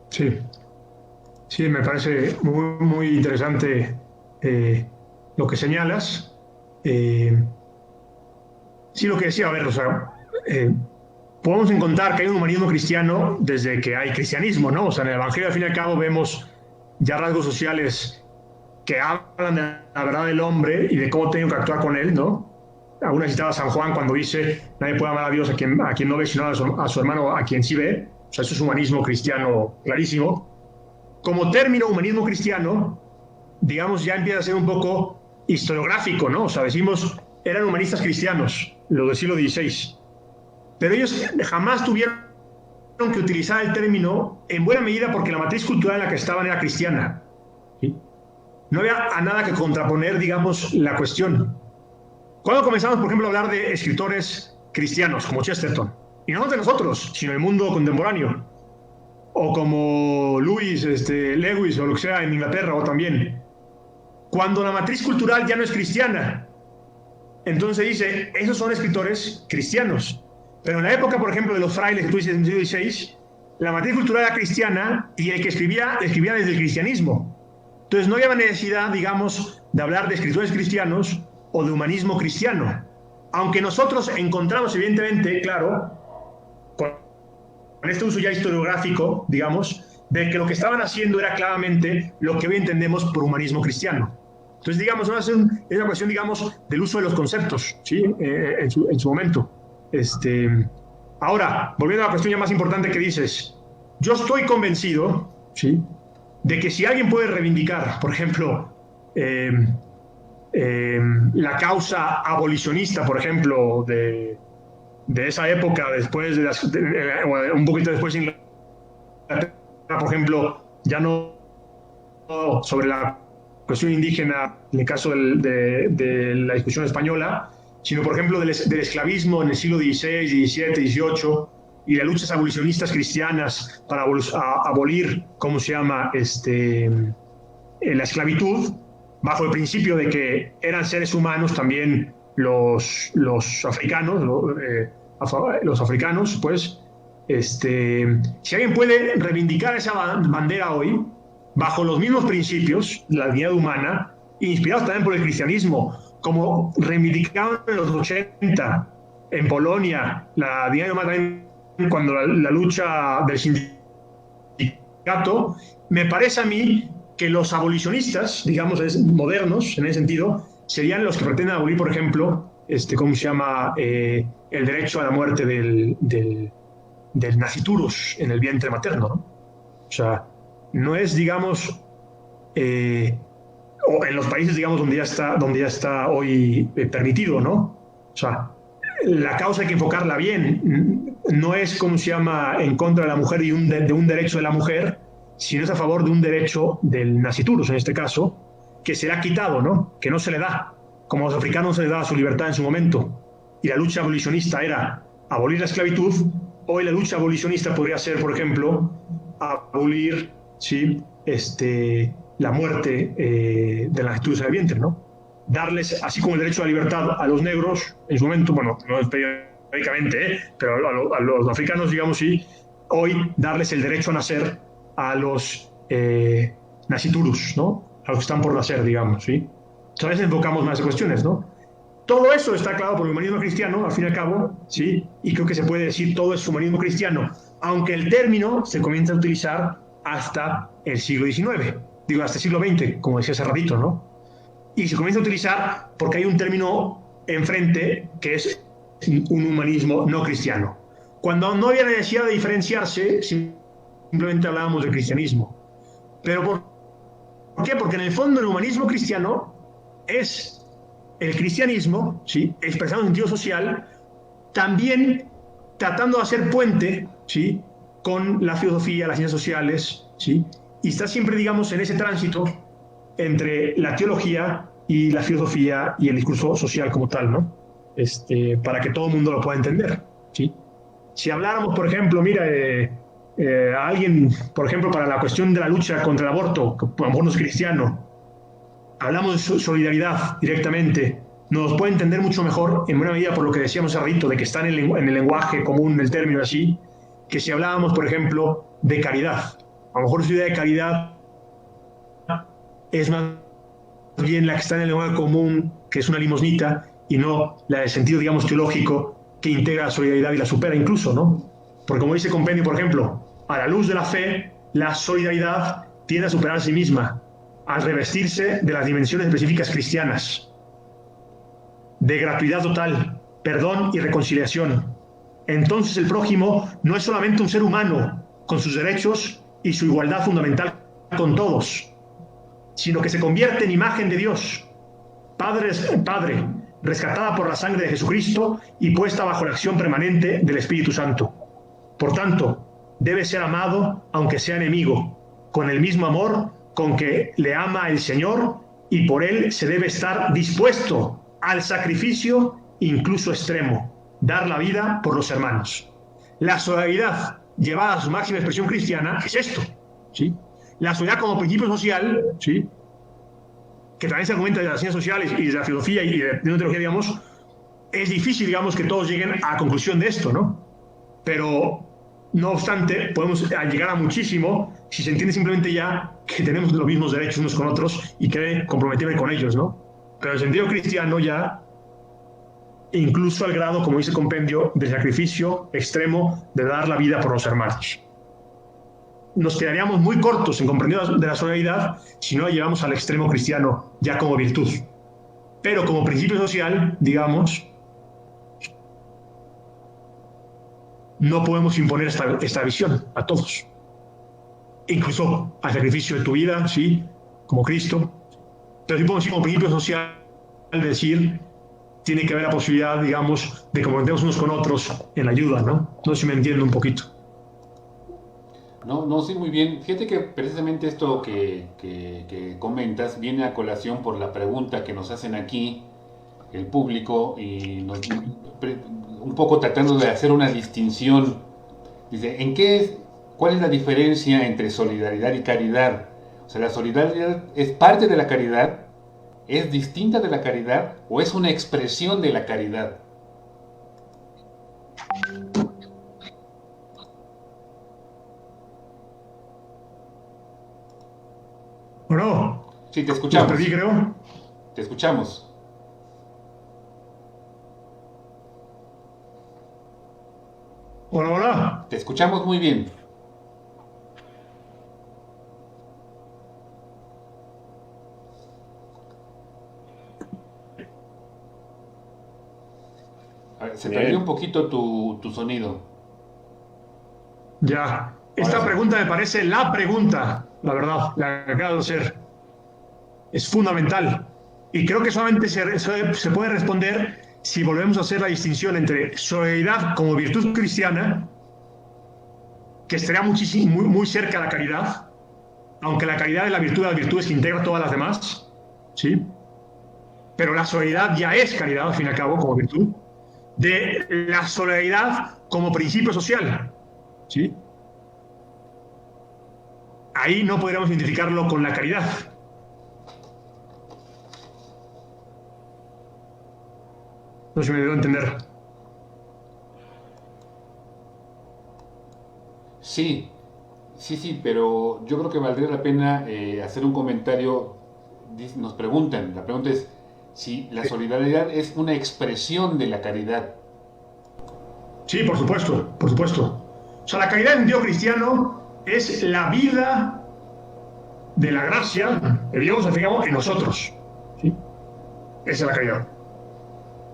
Sí, sí, me parece muy, muy interesante lo que señalas. Sí, lo que decía, a ver, o sea, podemos encontrar que hay un humanismo cristiano desde que hay cristianismo, ¿no? O sea, en el Evangelio, al fin y al cabo, vemos ya rasgos sociales que hablan de la verdad del hombre y de cómo tengo que actuar con él, ¿no? Alguna citaba a San Juan cuando dice, nadie puede amar a Dios a quien no ve, sino a su hermano a quien sí ve. O sea, eso es humanismo cristiano clarísimo. Como término humanismo cristiano, digamos, ya empieza a ser un poco historiográfico, ¿no? O sea, decimos, eran humanistas cristianos, los del siglo XVI. Pero ellos jamás tuvieron que utilizar el término en buena medida porque la matriz cultural en la que estaban era cristiana. ¿Sí? No había a nada que contraponer, digamos, la cuestión. Cuando comenzamos, por ejemplo, a hablar de escritores cristianos como Chesterton, y no de nosotros, sino del mundo contemporáneo, o como Lewis o lo que sea en Inglaterra o también, cuando la matriz cultural ya no es cristiana, entonces dice, esos son escritores cristianos. Pero en la época, por ejemplo, de los frailes que tú dices en el siglo XVI, la matriz cultural era cristiana y el que escribía desde el cristianismo. Entonces no había necesidad, digamos, de hablar de escritores cristianos o de humanismo cristiano. Aunque nosotros encontramos, evidentemente, claro, con este uso ya historiográfico, digamos, de que lo que estaban haciendo era claramente lo que hoy entendemos por humanismo cristiano. Entonces, digamos, es una cuestión, digamos, del uso de los conceptos, ¿sí? En su momento. Ahora, volviendo a la cuestión ya más importante que dices, yo estoy convencido, ¿sí?, de que si alguien puede reivindicar, por ejemplo, la causa abolicionista, por ejemplo, de esa época, después un poquito después de Inglaterra, por ejemplo, ya no sobre la cuestión indígena en el caso de la discusión española, sino, por ejemplo, del esclavismo en el siglo XVI, XVII, XVIII, y las luchas abolicionistas cristianas para abolir, ¿cómo se llama?, la esclavitud, bajo el principio de que eran seres humanos también los africanos, los africanos, pues, si alguien puede reivindicar esa bandera hoy, bajo los mismos principios, la dignidad humana, inspirados también por el cristianismo, como reivindicaban en los 80 en Polonia, la dignidad humana también cuando la lucha del sindicato, me parece a mí que los abolicionistas, digamos, modernos en ese sentido, serían los que pretenden abolir, por ejemplo, ¿cómo se llama?, el derecho a la muerte del naciturus en el vientre materno, ¿no? O sea, no es, digamos, o en los países, digamos, donde ya está hoy permitido, ¿no? O sea, la causa hay que enfocarla bien. No es, como se llama, en contra de la mujer y de un derecho de la mujer, sino es a favor de un derecho del naciturus, en este caso, que se le ha quitado, ¿no? Que no se le da, como a los africanos no se les daba su libertad en su momento. Y la lucha abolicionista era abolir la esclavitud. Hoy la lucha abolicionista podría ser, por ejemplo, abolir, ¿sí? La muerte de la actitud del vientre, ¿no? Darles, así como el derecho a la libertad a los negros, en su momento, bueno, no periódicamente, pero a los africanos, digamos, sí, hoy darles el derecho a nacer a los naciturus, ¿no? A los que están por nacer, digamos, ¿sí? A veces enfocamos más en cuestiones, ¿no? Todo eso está claro por el humanismo cristiano, al fin y al cabo, ¿sí? Y creo que se puede decir todo es humanismo cristiano, aunque el término se comienza a utilizar hasta el siglo XIX, digo, hasta el siglo XX, como decía hace ratito, ¿no? Y se comienza a utilizar porque hay un término enfrente que es un humanismo no cristiano. Cuando no había necesidad de diferenciarse, simplemente hablábamos de cristianismo. Pero ¿por qué? Porque en el fondo el humanismo cristiano es el cristianismo, ¿sí? Expresado en sentido social, también tratando de hacer puente, ¿sí? Con la filosofía, las ciencias sociales, ¿sí? Y está siempre, digamos, en ese tránsito entre la teología y la filosofía y el discurso social como tal, ¿no? Para que todo el mundo lo pueda entender, ¿sí? Si habláramos, por ejemplo, mira, a alguien, por ejemplo, para la cuestión de la lucha contra el aborto, que a lo mejor no es cristiano, hablamos de solidaridad directamente, nos puede entender mucho mejor, en buena medida por lo que decíamos hace ratito, de que está en el lenguaje común el término así, que si hablábamos, por ejemplo, de caridad. A lo mejor su idea de caridad es más bien la que está en el lenguaje común, que es una limosnita, y no la de sentido, digamos, teológico, que integra la solidaridad y la supera incluso, ¿no? Porque como dice Compendio, por ejemplo, a la luz de la fe, la solidaridad tiende a superar a sí misma, al revestirse de las dimensiones específicas cristianas, de gratuidad total, perdón y reconciliación. Entonces el prójimo no es solamente un ser humano con sus derechos y su igualdad fundamental con todos, sino que se convierte en imagen de Dios, Padre, rescatada por la sangre de Jesucristo y puesta bajo la acción permanente del Espíritu Santo. Por tanto, debe ser amado aunque sea enemigo, con el mismo amor con que le ama el Señor, y por él se debe estar dispuesto al sacrificio incluso extremo, dar la vida por los hermanos. La solidaridad llevada a su máxima expresión cristiana es esto, ¿sí? La solidaridad como principio social, ¿sí? Que también se argumenta de las ciencias sociales y de la filosofía y de la teología, digamos, es difícil, digamos, que todos lleguen a la conclusión de esto, ¿no? Pero, no obstante, podemos llegar a muchísimo si se entiende simplemente ya que tenemos los mismos derechos unos con otros y que comprometerme con ellos, ¿no? Pero en el sentido cristiano ya, incluso al grado, como dice el compendio, del sacrificio extremo de dar la vida por los hermanos. Nos quedaríamos muy cortos en comprender de la solidaridad si no la llevamos al extremo cristiano ya como virtud. Pero como principio social, digamos, no podemos imponer esta visión a todos. Incluso al sacrificio de tu vida, sí, como Cristo. Pero sí podemos decir como principio social, decir, tiene que haber la posibilidad, digamos, de comprometernos unos con otros en la ayuda, ¿no? No sé si me entiendo un poquito. No, sí, muy bien. Fíjate que precisamente esto que comentas viene a colación por la pregunta que nos hacen aquí el público y un poco tratando de hacer una distinción. Dice, ¿cuál es la diferencia entre solidaridad y caridad? O sea, ¿la solidaridad es parte de la caridad? ¿Es distinta de la caridad? ¿O es una expresión de la caridad? ¿No? Sí, te escuchamos. ¿Lo perdí, creo? Te escuchamos. Hola, hola. Te escuchamos muy bien. A ver, se perdió un poquito tu sonido. Ya. Esta pregunta me parece la pregunta, la verdad, la que acabo de hacer. Es fundamental. Y creo que solamente se puede responder si volvemos a hacer la distinción entre solidaridad como virtud cristiana, que estaría muy cerca de la caridad, aunque la caridad es la virtud de las virtudes que integra todas las demás, ¿sí? Pero la solidaridad ya es caridad, al fin y al cabo, como virtud, de la solidaridad como principio social, ¿sí? Ahí no podríamos identificarlo con la caridad. No sé si me debo entender. Sí, sí, pero yo creo que valdría la pena hacer un comentario. Nos preguntan, la pregunta es si la solidaridad es una expresión de la caridad. Sí, por supuesto, por supuesto. O sea, la caridad en Dios cristiano es la vida de la gracia que Dios digamos, en nosotros. ¿Sí? Esa es la caridad.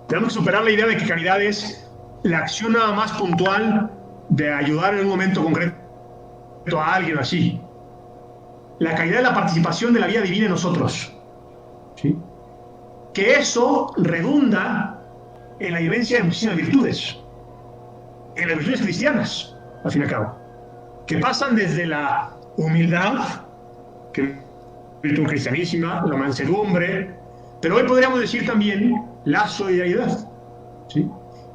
Tenemos que superar la idea de que caridad es la acción nada más puntual de ayudar en un momento concreto a alguien así. La caridad es la participación de la vida divina en nosotros. ¿Sí? Que eso redunda en la vivencia de muchísimas virtudes. En las virtudes cristianas, al fin y al cabo. Que pasan desde la humildad, que es virtud cristianísima, la mansedumbre, pero hoy podríamos decir también la solidaridad. ¿Sí?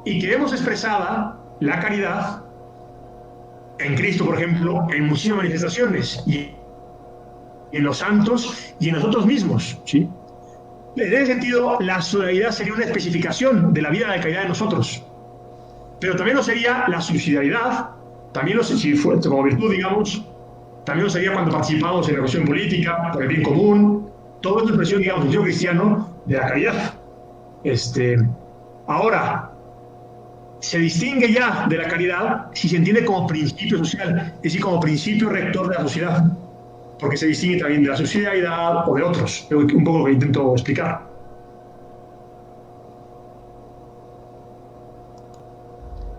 Y que vemos expresada la caridad en Cristo, por ejemplo, en muchísimas manifestaciones, y en los santos y en nosotros mismos. ¿Sí? En ese sentido, la solidaridad sería una especificación de la vida de caridad de nosotros. Pero también lo sería la subsidiariedad, también lo si fue como virtud, digamos, también lo sería cuando participamos en la cuestión política, por el bien común, todo es una expresión, digamos, del sentido cristiano de la caridad. Ahora, se distingue ya de la caridad si se entiende como principio social, es decir, como principio rector de la sociedad, porque se distingue también de la subsidiariedad o de otros, un poco lo que intento explicar.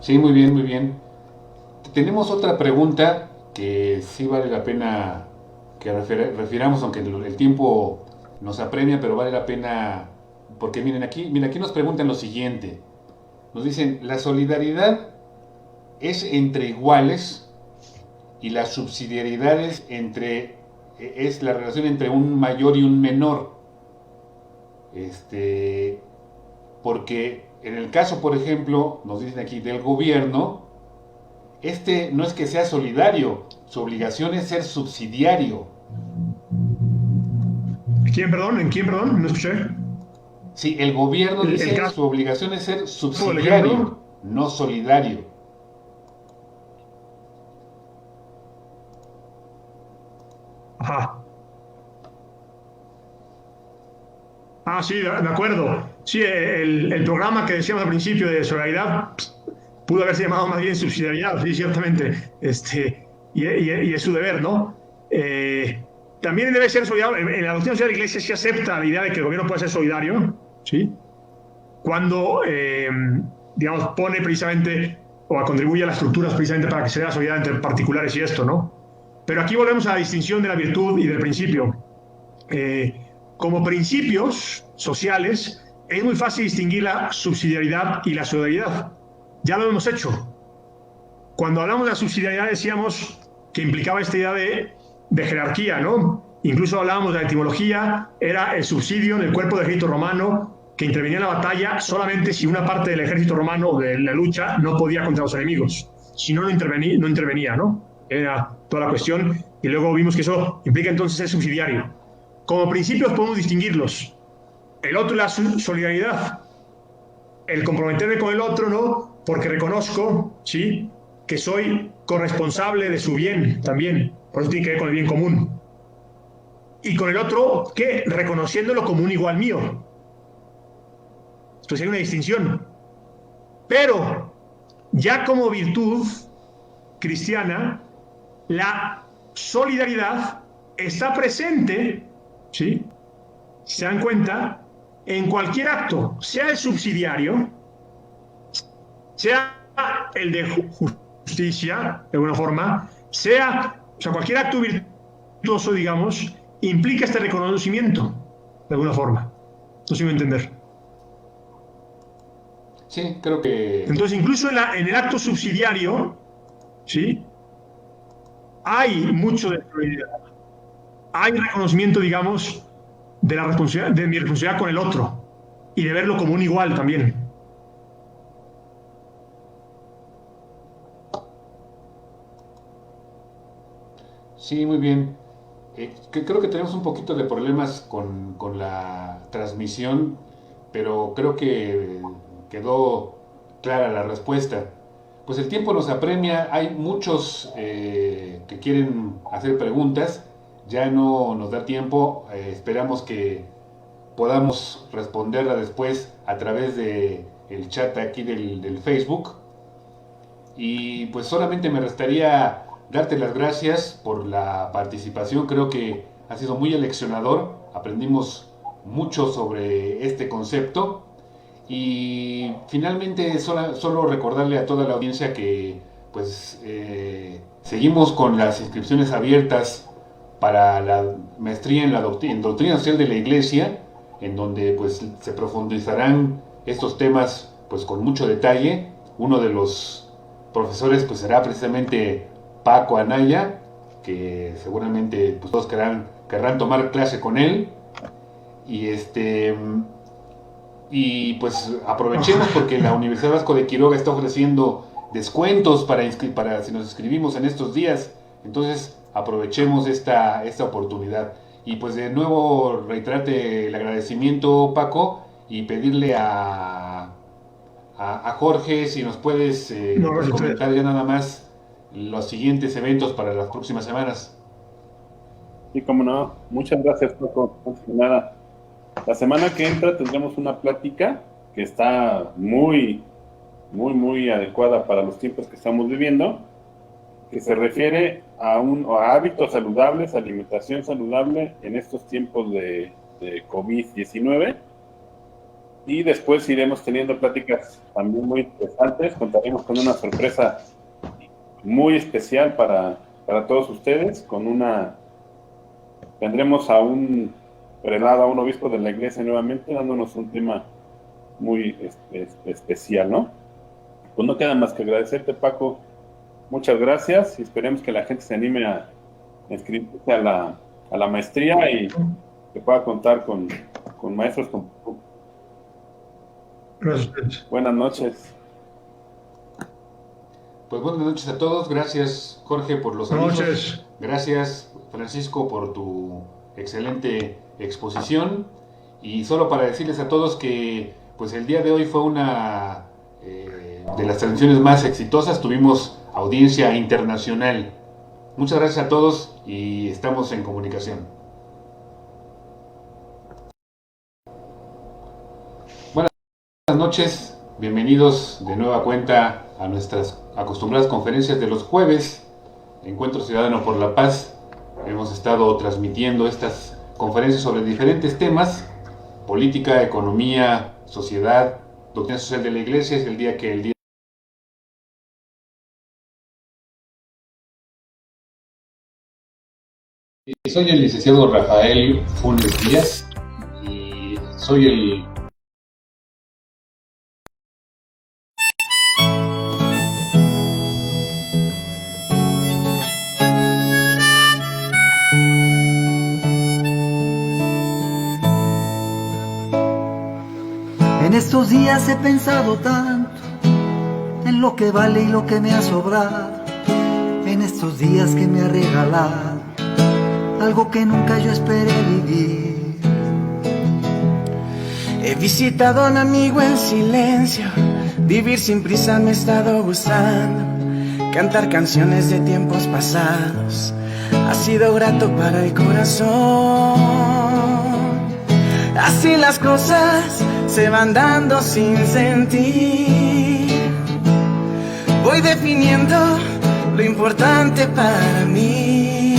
Sí, muy bien, muy bien. Tenemos otra pregunta que sí vale la pena que refiramos, aunque el tiempo nos apremia, pero vale la pena, porque miren aquí nos preguntan lo siguiente. Nos dicen, la solidaridad es entre iguales y la subsidiariedad es la relación entre un mayor y un menor. Porque en el caso, por ejemplo, nos dicen aquí del gobierno, no es que sea solidario, su obligación es ser subsidiario. ¿Quién, perdón? ¿En quién, perdón? No escuché. Sí, el gobierno dice que su obligación es ser subsidiario, no solidario. Ajá. Ah, sí, de acuerdo. Sí, el programa que decíamos al principio de solidaridad pudo haberse llamado más bien subsidiariedad, sí, ciertamente. Y es su deber, ¿no? También debe ser solidario. En la doctrina social de la Iglesia se acepta la idea de que el gobierno puede ser solidario, ¿sí? Cuando, digamos, pone precisamente o contribuye a las estructuras precisamente para que se vea solidaridad entre particulares y esto, ¿no? Pero aquí volvemos a la distinción de la virtud y del principio. Como principios sociales, es muy fácil distinguir la subsidiariedad y la solidaridad. Ya lo hemos hecho. Cuando hablamos de la subsidiariedad decíamos que implicaba esta idea de jerarquía, ¿no? Incluso hablábamos de la etimología, era el subsidio en el cuerpo del ejército romano que intervenía en la batalla solamente si una parte del ejército romano o de la lucha no podía contra los enemigos. Si no, no intervenía, ¿no? Era toda la cuestión. Y luego vimos que eso implica entonces ser subsidiario. Como principios podemos distinguirlos. El otro es la solidaridad. El comprometerme con el otro, ¿no? Porque reconozco, ¿sí?, que soy corresponsable de su bien también. Por eso tiene que ver con el bien común. Y con el otro, ¿qué? Reconociéndolo como un igual mío. Entonces hay una distinción. Pero ya como virtud cristiana, la solidaridad está presente, ¿sí?, si se dan cuenta, en cualquier acto, sea el subsidiario, sea el de justicia, de alguna forma, sea cualquier acto virtuoso, digamos, implica este reconocimiento, de alguna forma. No sé si me entender. Sí, creo que... Entonces, incluso en el acto subsidiario, ¿sí?, hay mucho de solidaridad. Hay reconocimiento, digamos, de mi responsabilidad con el otro y de verlo como un igual también. Sí, muy bien. Creo que tenemos un poquito de problemas con la transmisión, pero creo que quedó clara la respuesta. Pues el tiempo nos apremia, hay muchos que quieren hacer preguntas, ya no nos da tiempo, esperamos que podamos responderla después a través de el chat aquí del Facebook. Y pues solamente me restaría darte las gracias por la participación. Creo que ha sido muy aleccionador. Aprendimos mucho sobre este concepto. Y finalmente solo recordarle a toda la audiencia que pues seguimos con las inscripciones abiertas para la maestría en doctrina social de la Iglesia, en donde pues se profundizarán estos temas pues con mucho detalle. Uno de los profesores pues será precisamente Paco Anaya, que seguramente pues, todos querrán tomar clase con él. Y pues aprovechemos porque la Universidad Vasco de Quiroga está ofreciendo descuentos para si nos inscribimos en estos días. Entonces aprovechemos esta oportunidad. Y pues de nuevo reiterarte el agradecimiento, Paco, y pedirle a Jorge si nos puedes pues comentar ya nada más los siguientes eventos para las próximas semanas. Sí, cómo no. Muchas gracias, Paco. Antes que nada, la semana que entra tendremos una plática que está muy, muy, muy adecuada para los tiempos que estamos viviendo, que se refiere a hábitos saludables, alimentación saludable en estos tiempos de COVID-19. Y después iremos teniendo pláticas también muy interesantes. Contaremos con una sorpresa muy especial para todos ustedes. Tendremos a un prelado, a un obispo de la iglesia nuevamente, dándonos un tema muy especial, ¿no? Pues no queda más que agradecerte, Paco. Muchas gracias y esperemos que la gente se anime a inscribirse a la maestría y que pueda contar con maestros como tú. Gracias. Buenas noches. Pues buenas noches a todos. Gracias, Jorge, por los avisos. Buenas noches. Gracias, Francisco, por tu excelente exposición. Y solo para decirles a todos que pues el día de hoy fue una de las transmisiones más exitosas. Tuvimos audiencia internacional. Muchas gracias a todos y estamos en comunicación. Buenas noches, bienvenidos de nueva cuenta a nuestras acostumbradas conferencias de los jueves, Encuentro Ciudadano por la Paz. Hemos estado transmitiendo estas conferencias sobre diferentes temas: política, economía, sociedad, doctrina social de la Iglesia. Es el día Soy el licenciado Rafael Funes Díaz y soy el En estos días he pensado tanto en lo que vale y lo que me ha sobrado, en estos días que me ha regalado algo que nunca yo esperé vivir. He visitado a un amigo en silencio, vivir sin prisa me ha estado gustando, cantar canciones de tiempos pasados ha sido grato para el corazón. Así las cosas se van dando sin sentir, voy definiendo lo importante para mí,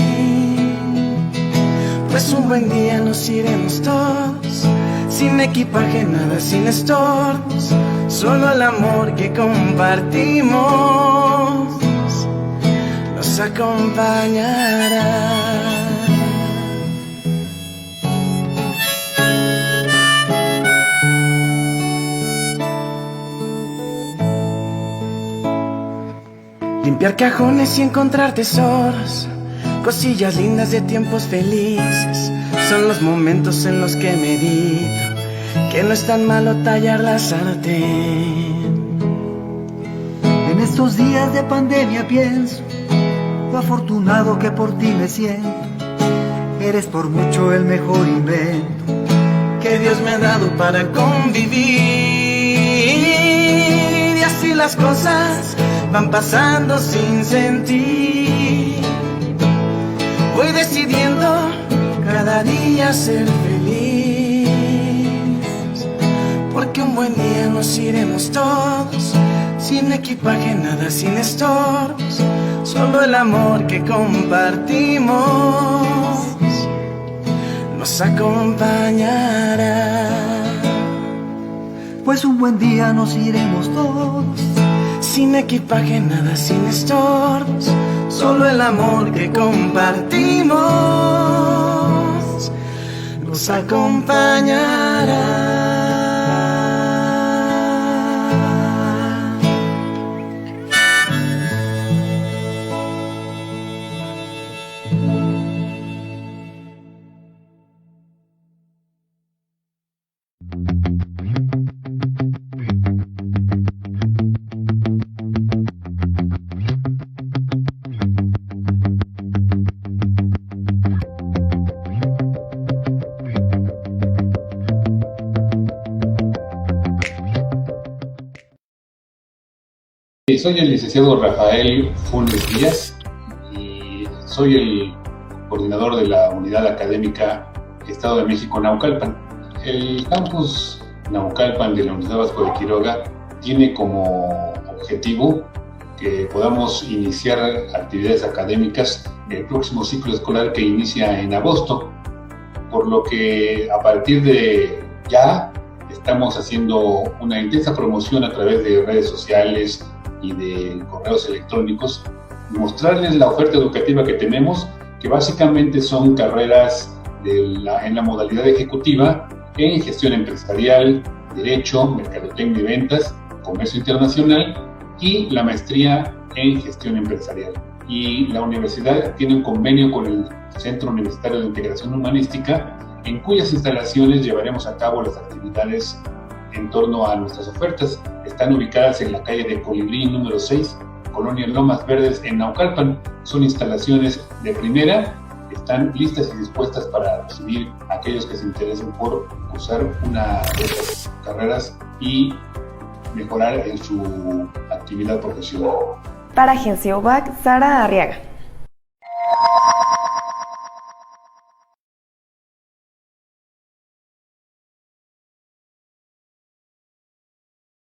pues un buen día nos iremos todos, sin equipaje, nada, sin estorbos, solo el amor que compartimos nos acompañará. Limpiar cajones y encontrar tesoros, cosillas lindas de tiempos felices. Son los momentos en los que medito que no es tan malo tallar la sartén. En estos días de pandemia pienso lo afortunado que por ti me siento. Eres por mucho el mejor invento que Dios me ha dado para convivir. Y así las cosas van pasando sin sentir. Voy decidiendo cada día ser feliz, porque un buen día nos iremos todos, sin equipaje, nada, sin estorbos, solo el amor que compartimos nos acompañará. Pues un buen día nos iremos todos, sin equipaje, nada, sin estorbos, solo el amor que compartimos nos acompañará. Soy el licenciado Rafael Funes Díaz y soy el coordinador de la Unidad Académica Estado de México Naucalpan. El campus Naucalpan de la Universidad Vasco de Quiroga tiene como objetivo que podamos iniciar actividades académicas el próximo ciclo escolar que inicia en agosto, por lo que a partir de ya estamos haciendo una intensa promoción a través de redes sociales y de correos electrónicos, mostrarles la oferta educativa que tenemos, que básicamente son carreras en la modalidad ejecutiva en gestión empresarial, derecho, mercadotecnia y ventas, comercio internacional y la maestría en gestión empresarial. Y la universidad tiene un convenio con el Centro Universitario de Integración Humanística, en cuyas instalaciones llevaremos a cabo las actividades en torno a nuestras ofertas. Están ubicadas en la calle de Colibrí número 6, Colonia Lomas Verdes, en Naucalpan. Son instalaciones de primera, están listas y dispuestas para recibir a aquellos que se interesen por cursar una de estas carreras y mejorar en su actividad profesional. Para Agencia UBAC, Sara Arriaga.